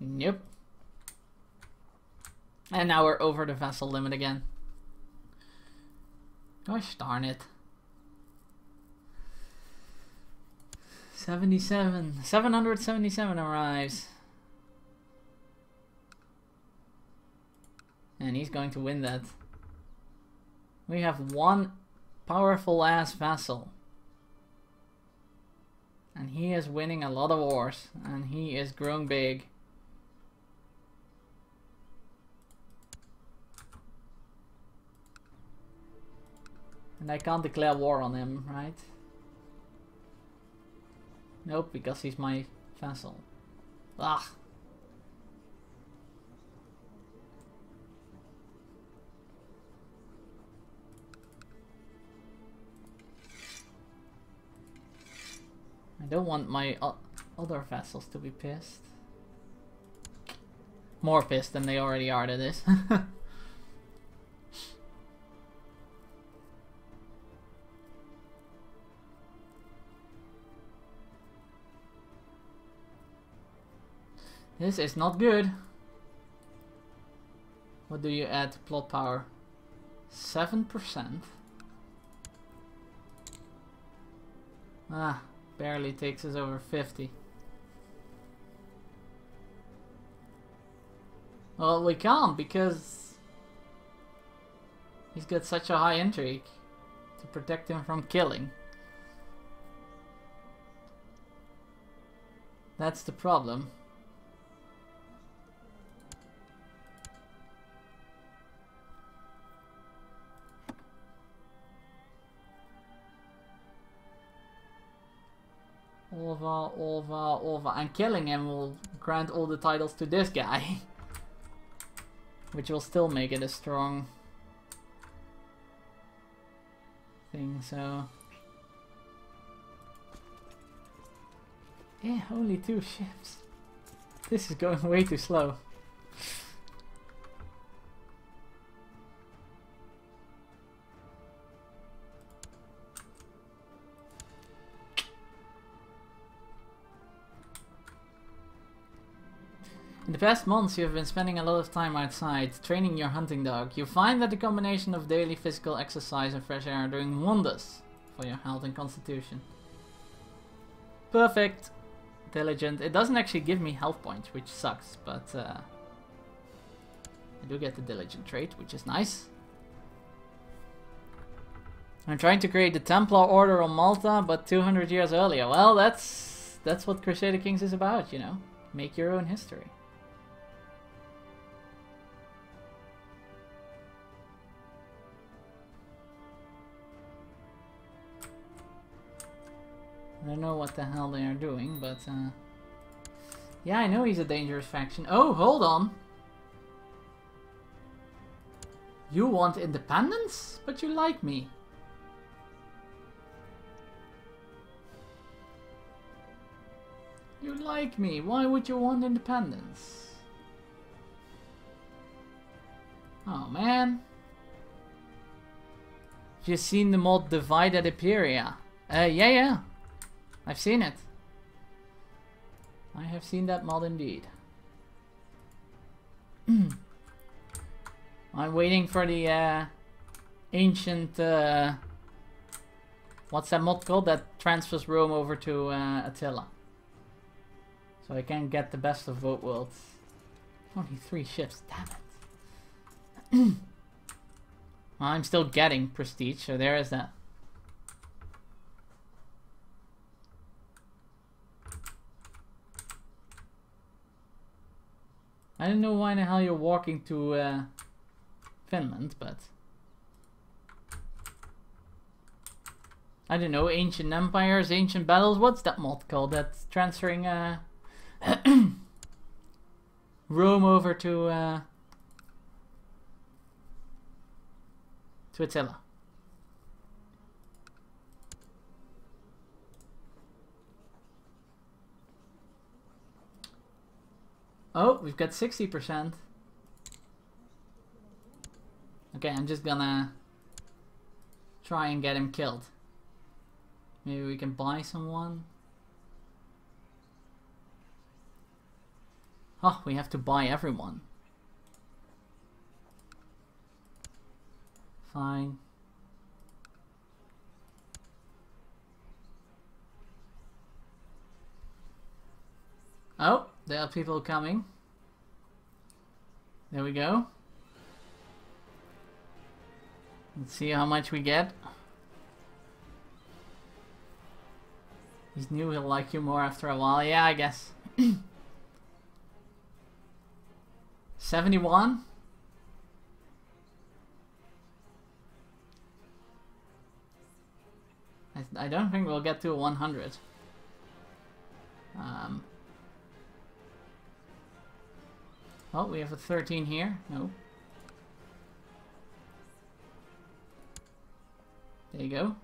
Nope. And now we're over the vessel limit again. Gosh darn it. 777 arrives. And he's going to win that. We have one powerful ass vassal. And he is winning a lot of wars. And he is growing big. And I can't declare war on him, right? Nope, because he's my vassal. Ah. I don't want my other vassals to be pissed. More pissed than they already are to this. This is not good. What do you add to plot power? 7%. Ah, barely takes us over 50. Well, we can't because he's got such a high intrigue to protect him from killing. That's the problem. Olva. And killing him will grant all the titles to this guy. which will still make it a strong thing, so... Yeah, only 2 ships. This is going way too slow. In the past months you have been spending a lot of time outside, training your hunting dog. You find that the combination of daily physical exercise and fresh air are doing wonders for your health and constitution. Perfect. Diligent. It doesn't actually give me health points, which sucks, but I do get the diligent trait, which is nice. I'm trying to create the Templar Order on Malta, but 200 years earlier. Well, that's what Crusader Kings is about, you know. Make your own history. I don't know what the hell they are doing, but yeah, I know he's a dangerous faction. Oh, hold on. You want independence? But you like me. You like me. Why would you want independence? Oh, man. You've seen the mod Divided Imperia. Yeah. I've seen it. I have seen that mod indeed. I'm waiting for the ancient... what's that mod called? That transfers Rome over to Attila. So I can get the best of both worlds. Only 3 ships, damn it. Well, I'm still getting prestige, so there is that. I don't know why the hell you're walking to Finland, but... I don't know, ancient empires, ancient battles, what's that mod called? That's transferring Rome over to Attila. Oh, we've got 60%. Okay, I'm just gonna try and get him killed. Maybe we can buy someone. Oh, we have to buy everyone. Fine. Oh, there are people coming. There we go. Let's see how much we get. He's new, he'll like you more after a while. Yeah, I guess. 71? I don't think we'll get to 100. Oh, we have a 13 here. No. There you go.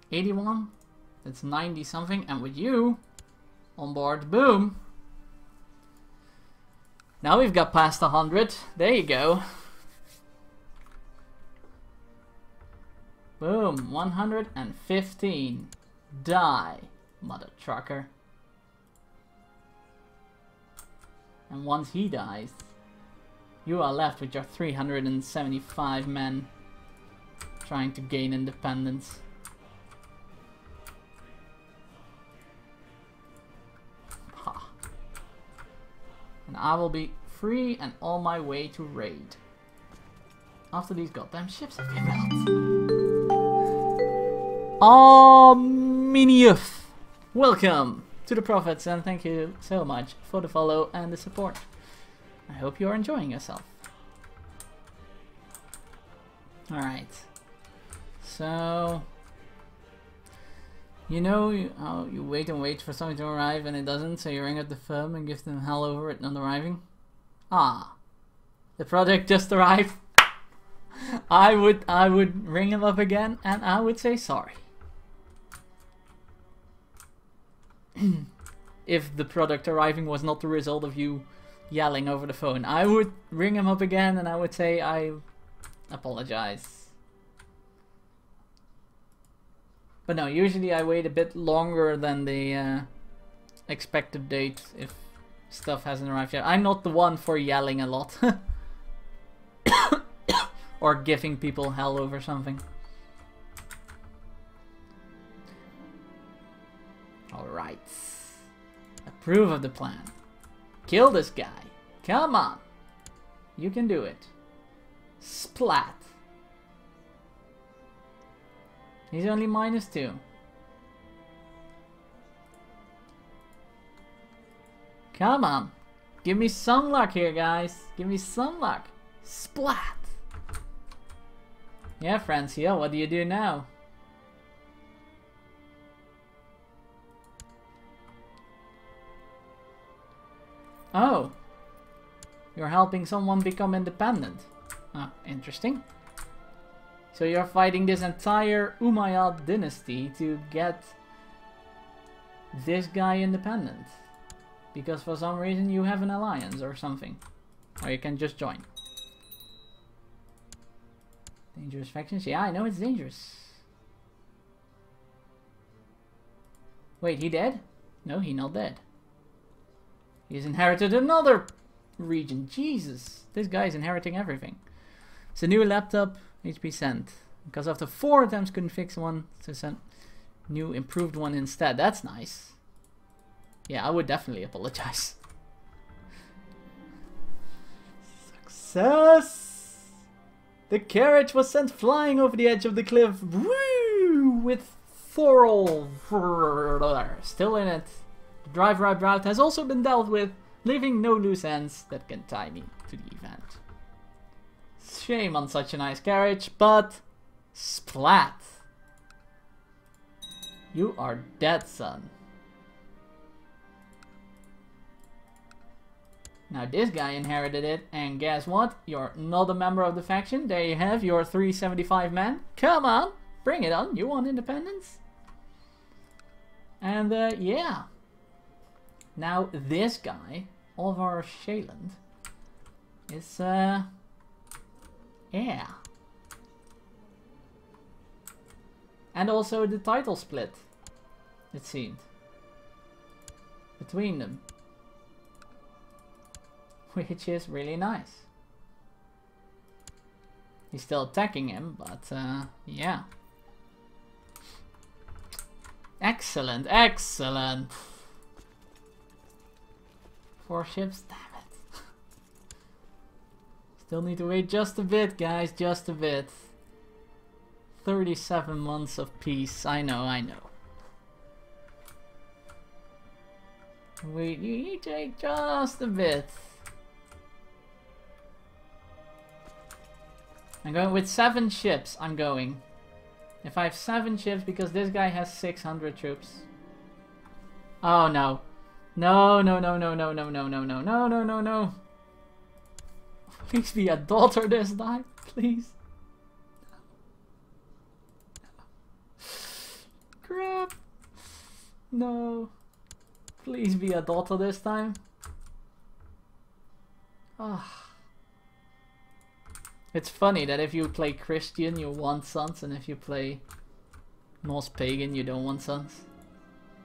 81. That's 90 something. And with you on board, boom. Now we've got past 100. There you go. Boom. 115. Die, mother trucker. And once he dies, you are left with your 375 men trying to gain independence. Ha. And I will be free and on my way to raid. After these goddamn ships have been built. Arminius! Welcome to the Prophets, and thank you so much for the follow and the support. I hope you're enjoying yourself. Alright. So... You know, you wait and wait for something to arrive and it doesn't, so you ring up the firm and give them hell over it not arriving? Ah, The product just arrived. I would ring him up again and I would say sorry. If the product arriving was not the result of you yelling over the phone, I would ring him up again and I would say I apologize. But no, usually I wait a bit longer than the expected date if stuff hasn't arrived yet. I'm not the one for yelling a lot. Or giving people hell over something. Alright. Approve of the plan. Kill this guy. Come on. You can do it. Splat. He's only -2. Come on. Give me some luck here, guys. Give me some luck. Splat. Yeah, Francia, what do you do now? Oh. You're helping someone become independent. Ah, interesting. So you're fighting this entire Umayyad dynasty to get this guy independent. Because for some reason you have an alliance or something. Or you can just join. Dangerous factions? Yeah, I know it's dangerous. Wait, he dead? No, he not dead. He's inherited another region. Jesus, this guy's inheriting everything. It's a new laptop, HP sent. Because after 4 attempts couldn't fix one, so sent new improved one instead. That's nice. Yeah, I would definitely apologize. Success! The carriage was sent flying over the edge of the cliff. Woo! With Thorol still in it. The driver route has also been dealt with, leaving no loose ends that can tie me to the event. Shame on such a nice carriage, but splat. You are dead, son. Now this guy inherited it, and guess what? You're not a member of the faction. There you have your 375 men. Come on, bring it on. You want independence? And yeah. Now this guy, Oliver Shaland, is yeah. And also the title split, it seemed, between them. Which is really nice. He's still attacking him, but yeah. Excellent, excellent. 4 ships, damn it. Still need to wait just a bit, guys, just a bit. 37 months of peace, I know, I know. Wait, you take just a bit. I'm going with 7 ships, I'm going. If I have 7 ships, because this guy has 600 troops. Oh no. No, no, no, no, no, no, no, no, no, no, no, no, no. Please be a daughter this time, please. Crap. No. Please be a daughter this time. Ah. It's funny that if you play Christian you want sons, and if you play Norse Pagan you don't want sons.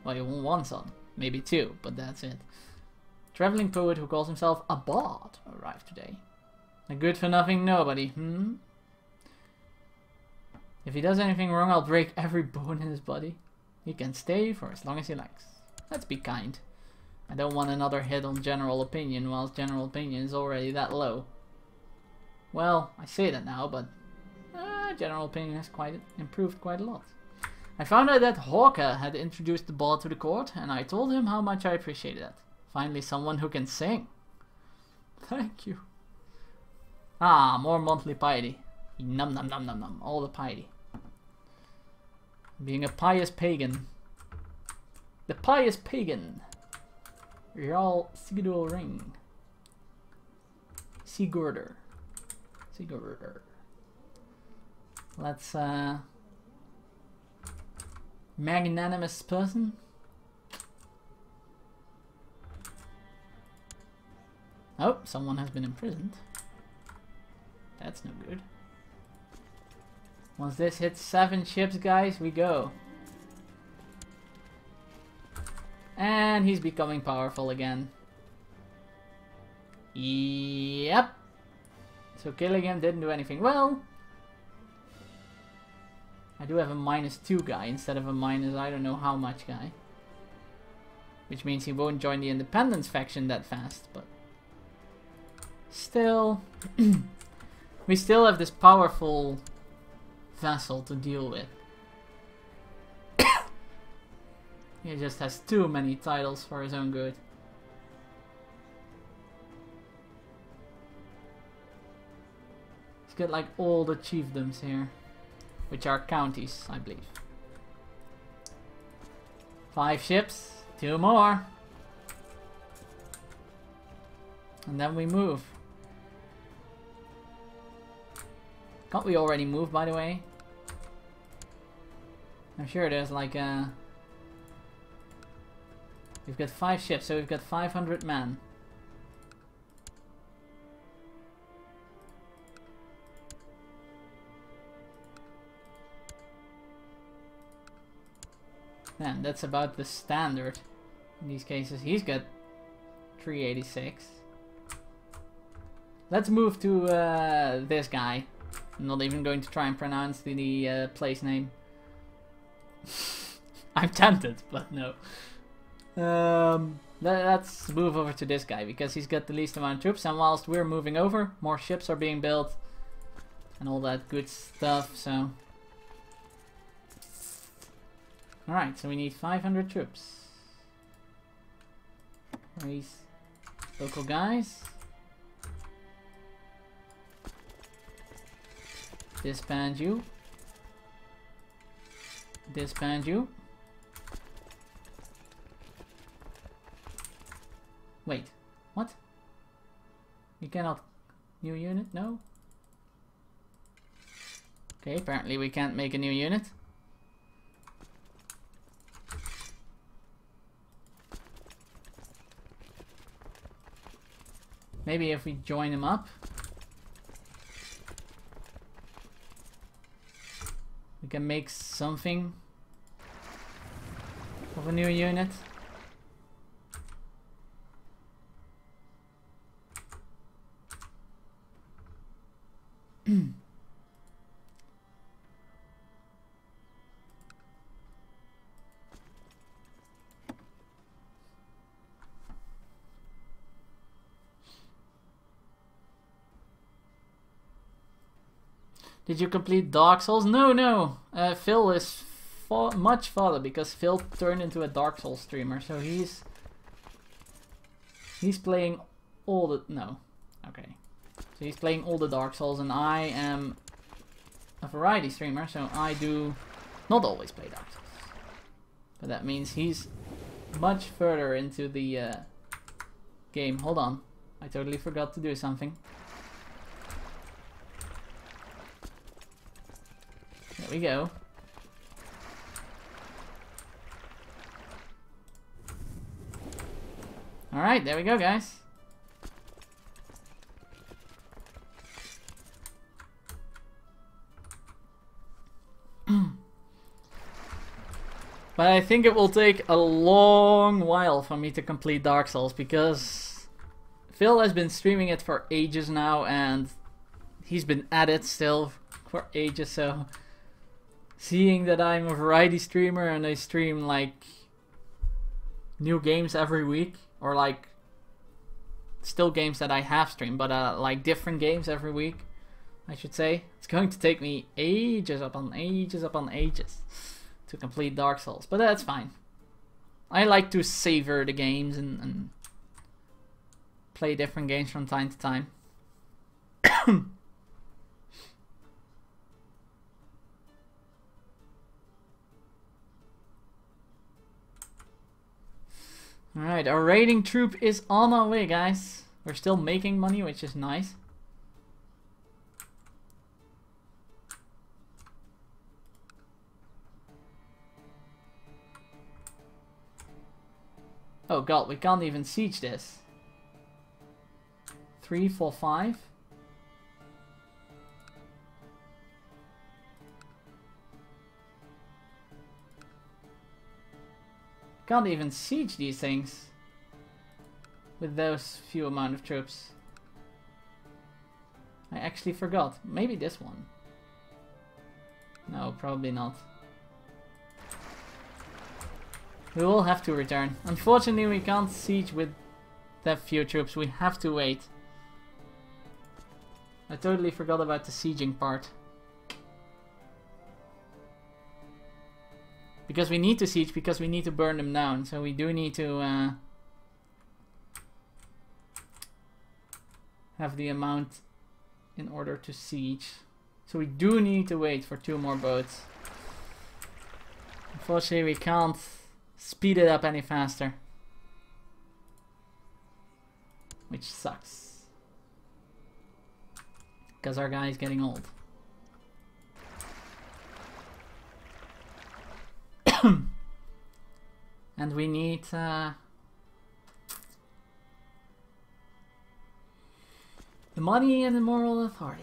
Well, you want 1 son, maybe 2, but that's it. Traveling poet who calls himself a bard arrived today. A good for nothing nobody, hmm? If he does anything wrong I'll break every bone in his body. He can stay for as long as he likes. Let's be kind. I don't want another hit on general opinion whilst general opinion is already that low. Well, I say that now, but general opinion has improved quite a lot. I found out that Hawke had introduced the bard to the court, and I told him how much I appreciated that. Finally someone who can sing. Thank you. Ah, more monthly piety. Num num num num num, all the piety. Being a pious pagan. The pious pagan. Jarl Sigurdur Ring. Sigurdur. Crusader. Let's magnanimous person. Oh, someone has been imprisoned. That's no good. Once this hits 7 ships, guys, we go. And he's becoming powerful again. Yep. So killing him didn't do anything. Well, I do have a -2 guy instead of a minus I don't know how much guy. Which means he won't join the independence faction that fast, but still, we still have this powerful vassal to deal with. He just has too many titles for his own good. He's got like all the chiefdoms here, which are counties, I believe. 5 ships, 2 more. And then we move. Can't we already move, by the way? I'm sure there's like a... We've got 5 ships, so we've got 500 men. And that's about the standard in these cases. He's got 386. Let's move to this guy. I'm not even going to try and pronounce the place name. I'm tempted, but no. Let's move over to this guy because he's got the least amount of troops, and whilst we're moving over, more ships are being built and all that good stuff. So, alright, so we need 500 troops. Raise local guys. Disband you. Disband you. Wait, what? You cannot... New unit? No? Okay, apparently we can't make a new unit. Maybe if we join them up. We can make something of a new unit. Did you complete Dark Souls? No. Phil is much farther because Phil turned into a Dark Souls streamer, so he's playing all the... No. Okay. So he's playing all the Dark Souls, and I am a variety streamer, so I do not always play Dark Souls. But that means he's much further into the game. Hold on. I totally forgot to do something. There we go. Alright, there we go, guys. But I think it will take a long while for me to complete Dark Souls because Phil has been streaming it for ages now and he's been at it still for ages, so seeing that I'm a variety streamer and I stream like new games every week, or like still games that I have streamed, but like different games every week, I should say, it's going to take me ages upon ages upon ages to complete Dark Souls, but that's fine. I like to savor the games and play different games from time to time. Alright, our raiding troop is on our way, guys. We're still making money, which is nice. Oh god, we can't even siege this. 3, 4, 5. Can't even siege these things with those few amount of troops. I actually forgot. Maybe this one. No, probably not. We will have to return. Unfortunately, we can't siege with that few troops. We have to wait. I totally forgot about the sieging part. Because we need to siege, because we need to burn them down. So we do need to have the amount in order to siege. So we do need to wait for 2 more boats. Unfortunately, we can't speed it up any faster. Which sucks. Because our guy is getting old. And we need the money and the moral authority.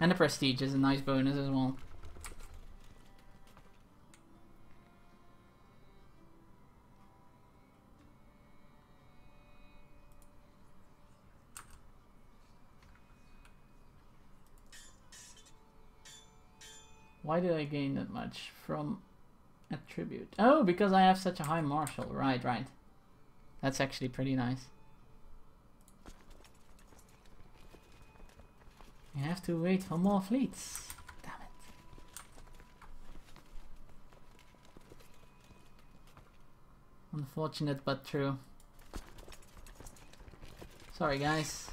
And the prestige is a nice bonus as well. Why did I gain that much from attribute? Oh, because I have such a high martial. Right, right. That's actually pretty nice. You have to wait for more fleets. Damn it. Unfortunate but true. Sorry guys.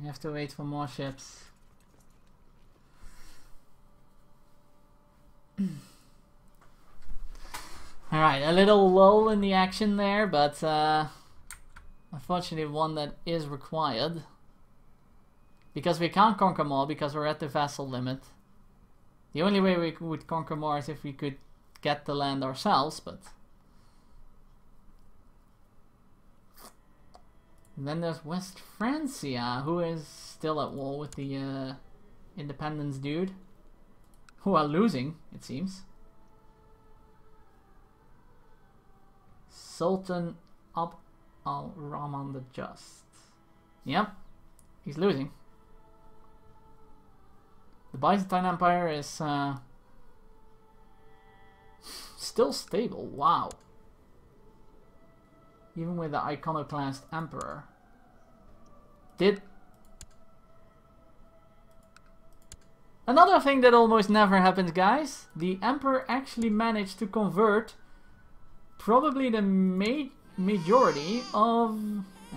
You have to wait for more ships. Alright, a little lull in the action there, but unfortunately one that is required. Because we can't conquer more, because we're at the vassal limit. The only way we would conquer more is if we could get the land ourselves, but... And then there's West Francia, who is still at war with the independence dude. Who are losing, it seems. Sultan Abd al-Rahman the Just. Yep, he's losing. The Byzantine Empire is still stable, wow. Even with the iconoclast emperor. Another thing that almost never happens, guys. The emperor actually managed to convert probably the majority of...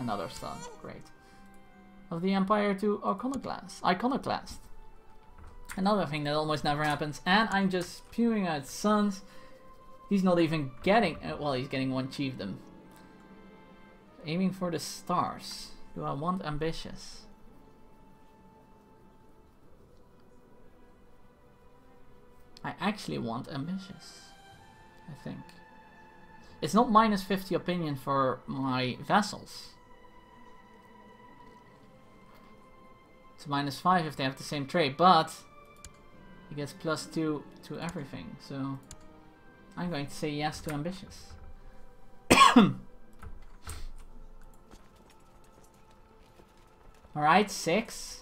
Another son, great. Of the empire to iconoclast. Another thing that almost never happens. And I'm just spewing out sons. He's not even getting... well, he's getting 1 chiefdom. Aiming for the stars. Do I want ambitious? I actually want ambitious, I think. It's not minus 50 opinion for my vassals. It's minus 5 if they have the same trait, but he gets +2 to everything, so I'm going to say yes to ambitious. Alright, 6.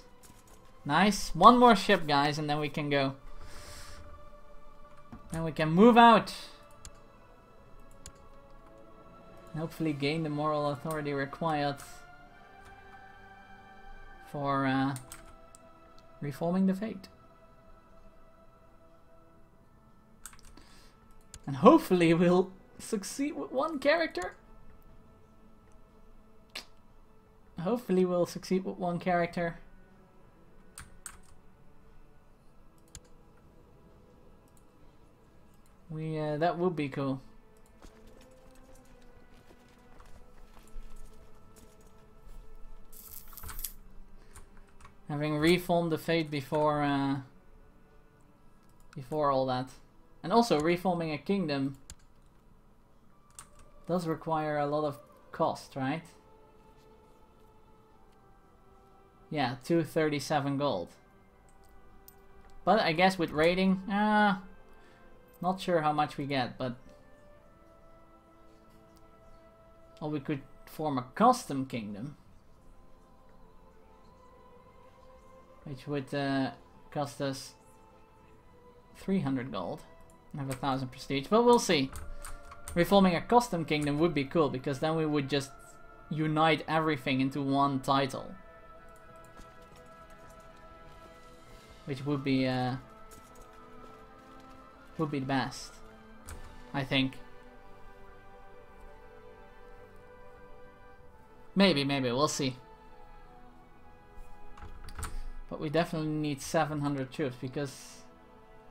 Nice. 1 more ship, guys, and then we can go. Then we can move out. And hopefully gain the moral authority required for reforming the fate. And hopefully we'll succeed with 1 character. Hopefully we'll succeed with 1 character. That would be cool. Having reformed the fate before before all that. And also reforming a kingdom does require a lot of cost, right? Yeah, 237 gold. But I guess with raiding, not sure how much we get, but... Or we could form a custom kingdom. Which would cost us 300 gold. And have 1,000 prestige, but we'll see. Reforming a custom kingdom would be cool, because then we would just unite everything into one title. Which would be the best, I think. Maybe, we'll see. But we definitely need 700 troops, because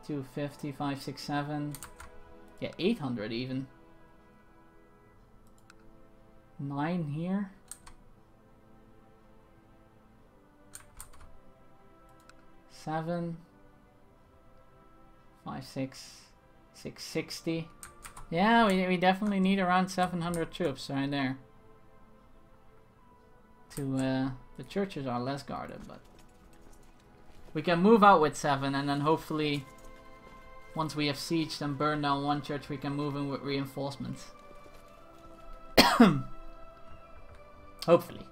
250, 5, 6, 7... Yeah, 800 even. 9 here. 7, 5, 6, 660. Yeah, we definitely need around 700 troops right there. To the churches are less guarded, but we can move out with 7, and then hopefully once we have sieged and burned down one church, we can move in with reinforcements. Hopefully.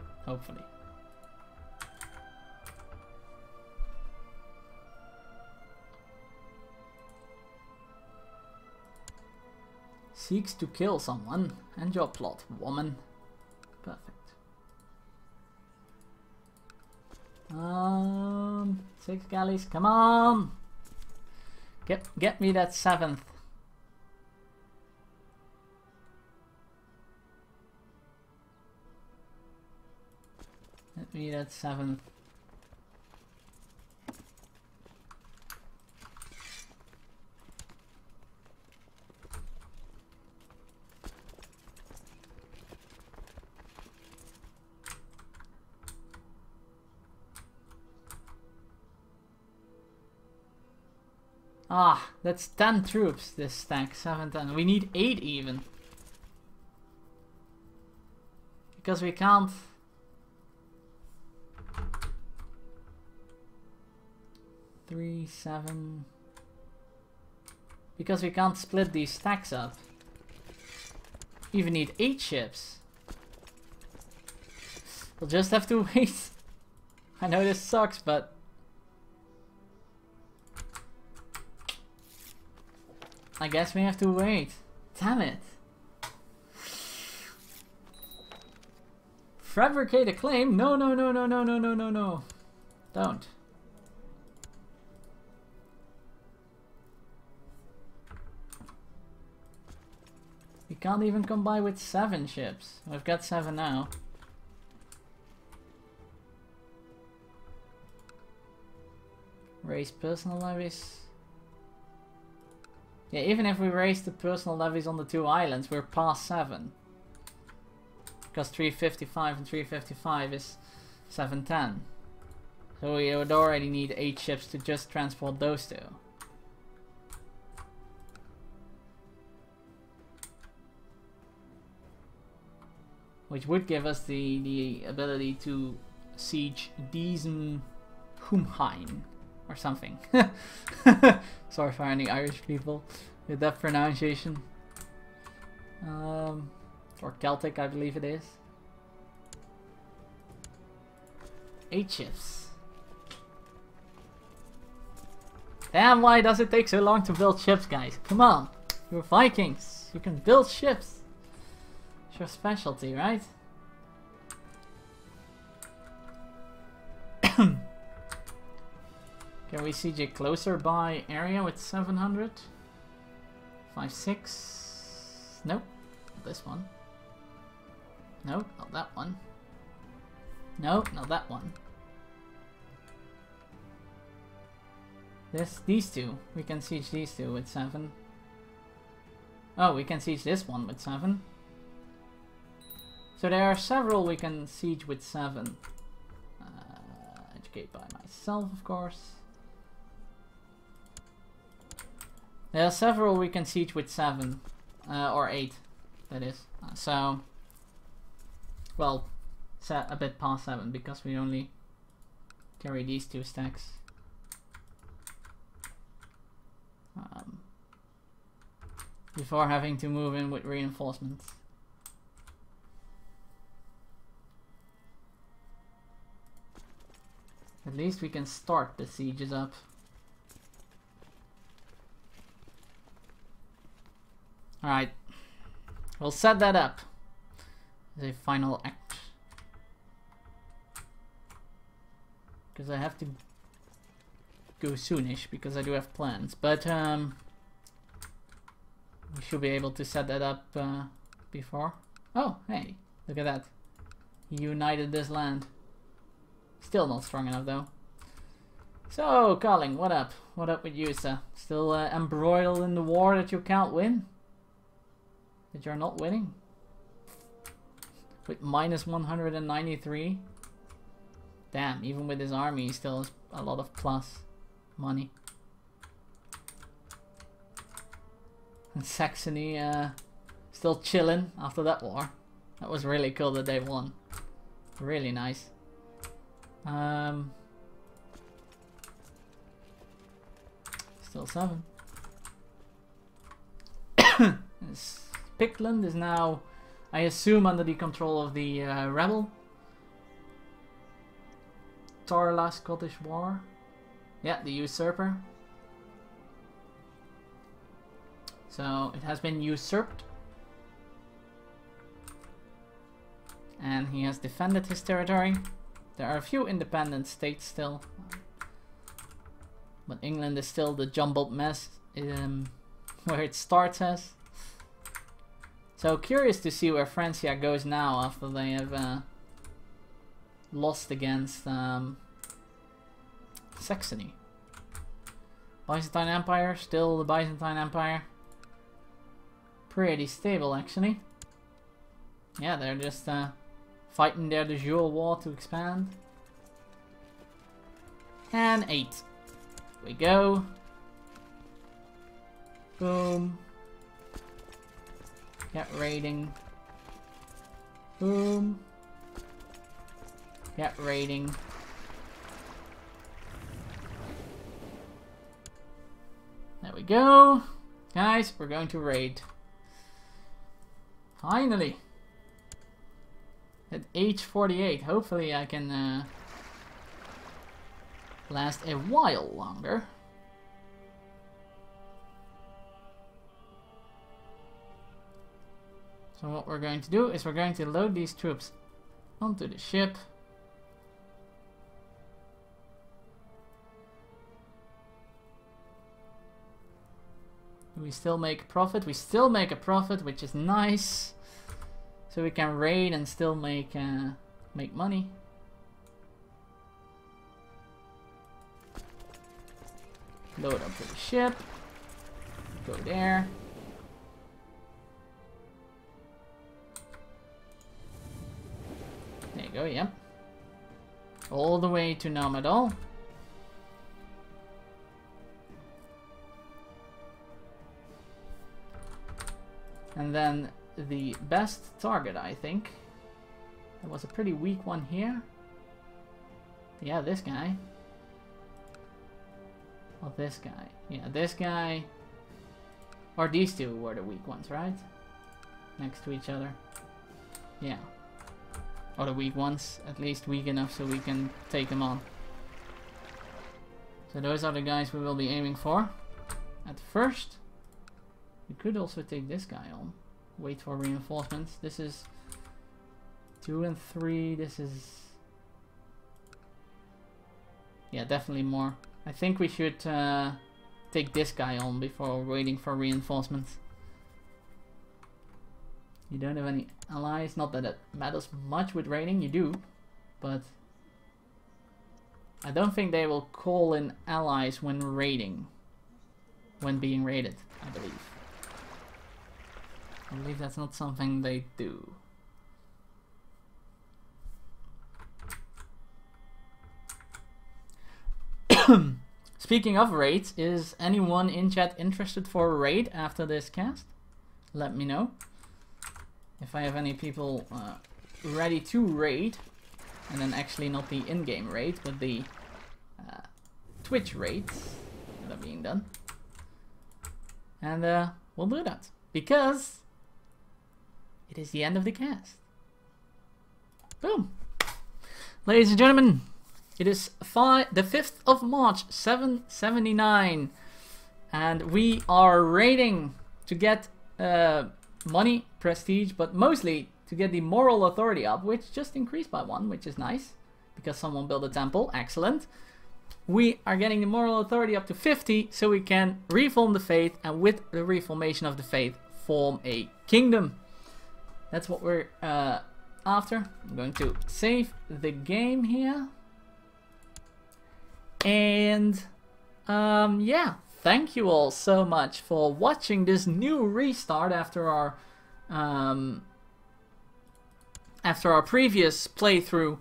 Seeks to kill someone. And your plot, woman. Perfect. 6 galleys, come on! Get me that 7th. Get me that 7th. Ah, that's 10 troops, this stack. 7, 10. We need 8 even. Because we can't... Three, 7... Because we can't split these stacks up. We even need 8 ships. We'll just have to wait. I know this sucks, but... I guess we have to wait. Damn it. Fabricate a claim? No. Don't. We can't even come by with 7 ships. We've got 7 now. Raise personal levies. Yeah, even if we raise the personal levies on the 2 islands, we're past 7. Because 355 and 355 is 710. So we would already need 8 ships to just transport those 2. Which would give us the ability to siege Diesenhumheim. Or something. Sorry for any Irish people with that pronunciation. Or Celtic, I believe it is. 8 ships. Damn, why does it take so long to build ships, guys? Come on. You're Vikings. You can build ships. It's your specialty, right? Can we siege a closer by area with 700? 5, 6. Nope. Not this one. Nope, not that one. Nope, not that one. These 2. We can siege these 2 with 7. Oh, we can siege this one with 7. So there are several we can siege with 7. Educate by myself, of course. There are several we can siege with 7 or 8, that is. So, well, a bit past 7 because we only carry these 2 stacks. Before having to move in with reinforcements. At least we can start the sieges up. Alright, we'll set that up as a final act. Because I have to go soonish because I do have plans. But we should be able to set that up before. Oh, hey, look at that. He united this land. Still not strong enough though. So, Carling, what up? What up with you, sir? Still embroiled in the war that you can't win? That you're not winning? With minus 193? Damn, even with his army he still has a lot of plus money. And Saxony still chilling after that war. That was really cool that they won. Really nice. Still 7. Pickland is now, I assume, under the control of the rebel. Tarla Scottish War. Yeah, the usurper. So it has been usurped. And he has defended his territory. There are a few independent states still. But England is still the jumbled mess where it starts as. So curious to see where Francia goes now after they have lost against Saxony. Byzantine Empire, still the Byzantine Empire. Pretty stable actually. Yeah, they're just fighting their de jure war to expand. And 8. Here we go. Boom. Get raiding. Boom. Get raiding. There we go. Guys, we're going to raid. Finally. At age 48. Hopefully I can last a while longer. So what we're going to do is we're going to load these troops onto the ship. Do we still make a profit? We still make a profit, which is nice. So we can raid and still make money. Load up to the ship. Go there. There you go, yep. All the way to Nomadol. And then the best target, I think. There was a pretty weak one here. Yeah, this guy. Or this guy. Yeah, this guy. Or these two were the weak ones, right? Next to each other. Yeah. Or the weak ones. At least weak enough so we can take them on. So those are the guys we will be aiming for. At first. We could also take this guy on. Wait for reinforcements. This is 2 and 3. This is... yeah, definitely more. I think we should take this guy on before waiting for reinforcements. You don't have any allies. Not that it matters much with raiding. You do. But I don't think they will call in allies when raiding. When being raided, I believe. I believe that's not something they do. Speaking of raids, is anyone in chat interested for a raid after this cast? Let me know. If I have any people ready to raid, and then actually not the in-game raid, but the Twitch raids that are being done. And we'll do that, because it is the end of the cast. Boom. Ladies and gentlemen, it is the 5th of March, 779, and we are raiding to get money, prestige, but mostly to get the moral authority up, which just increased by 1, which is nice, because someone built a temple. Excellent. We are getting the moral authority up to 50, so we can reform the faith, and with the reformation of the faith, form a kingdom. That's what we're after. I'm going to save the game here. And yeah, thank you all so much for watching this new restart after our previous playthrough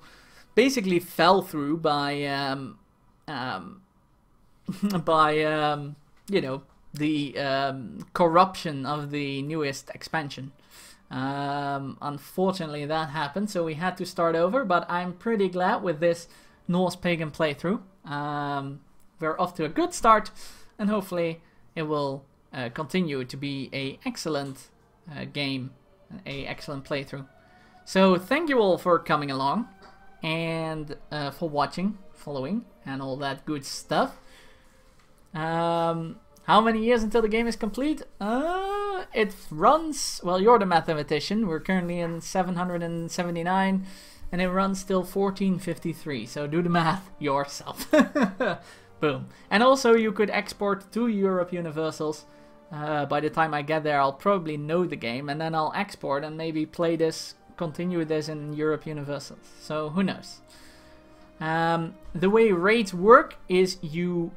basically fell through by you know, the corruption of the newest expansion. Unfortunately that happened, so we had to start over, but I'm pretty glad with this Norse pagan playthrough. We're off to a good start, and hopefully it will continue to be a excellent game, a excellent playthrough. So thank you all for coming along, and for watching, following, and all that good stuff. How many years until the game is complete? It runs, well, you're the mathematician. We're currently in 779, and it runs till 1453. So do the math yourself. Boom. And also you could export to Europe Universals. By the time I get there, I'll probably know the game, and then I'll export and maybe play this, continue this in Europe Universals. So who knows? The way raids work is you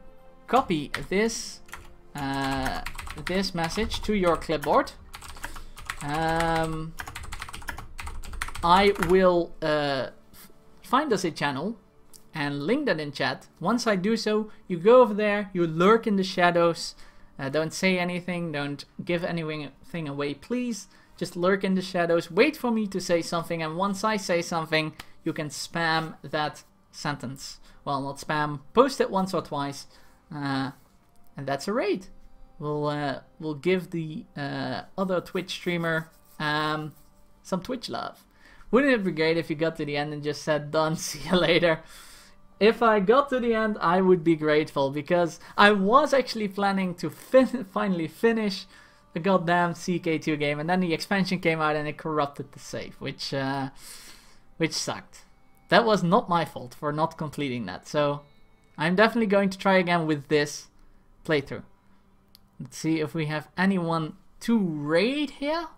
copy this this message to your clipboard. I will find us a channel and link that in chat. Once I do so, you go over there, you lurk in the shadows. Don't say anything, don't give anything away, please. Just lurk in the shadows, wait for me to say something, and once I say something, you can spam that sentence. Well, not spam, post it once or twice, and that's a raid. We'll give the other Twitch streamer some Twitch love. Wouldn't it be great if you got to the end and just said, done, see you later? If I got to the end, I would be grateful, because I was actually planning to finally finish the goddamn CK2 game, and then the expansion came out and it corrupted the save, which sucked. That was not my fault for not completing that, so I'm definitely going to try again with this playthrough. Let's see if we have anyone to raid here.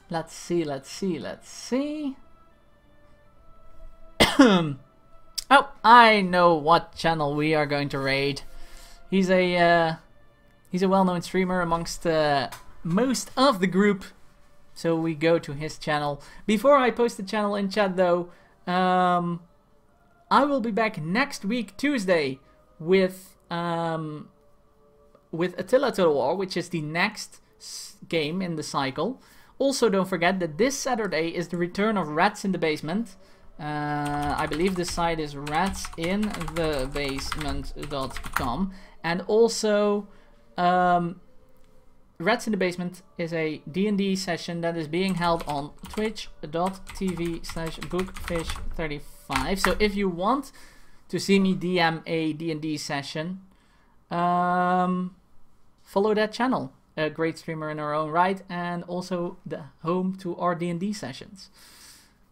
Let's see. Oh, I know what channel we are going to raid. He's a well-known streamer amongst most of the group, so we go to his channel. Before I post the channel in chat, though, I will be back next week Tuesday with Attila to the War, which is the next game in the cycle. Also, don't forget that this Saturday is the return of Rats in the Basement. I believe the site is ratsinthebasement.com, and also Rats in the Basement is a D&D session that is being held on twitch.tv/bookfish35. So if you want to see me DM a D&D session, follow that channel. A great streamer in her own right, and also the home to our D&D sessions.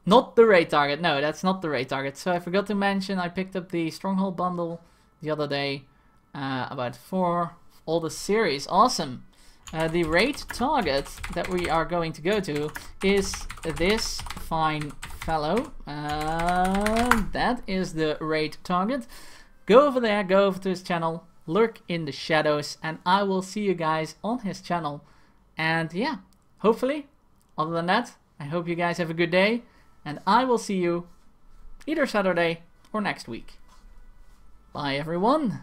Not the raid target, no, that's not the raid target. So I forgot to mention, I picked up the Stronghold bundle the other day, about for all the series. Awesome. The raid target that we are going to go to is this fine fellow. That is the raid target. Go over there, go over to his channel, lurk in the shadows, and I will see you guys on his channel. And yeah, hopefully, other than that, I hope you guys have a good day, and I will see you either Saturday or next week. Bye everyone!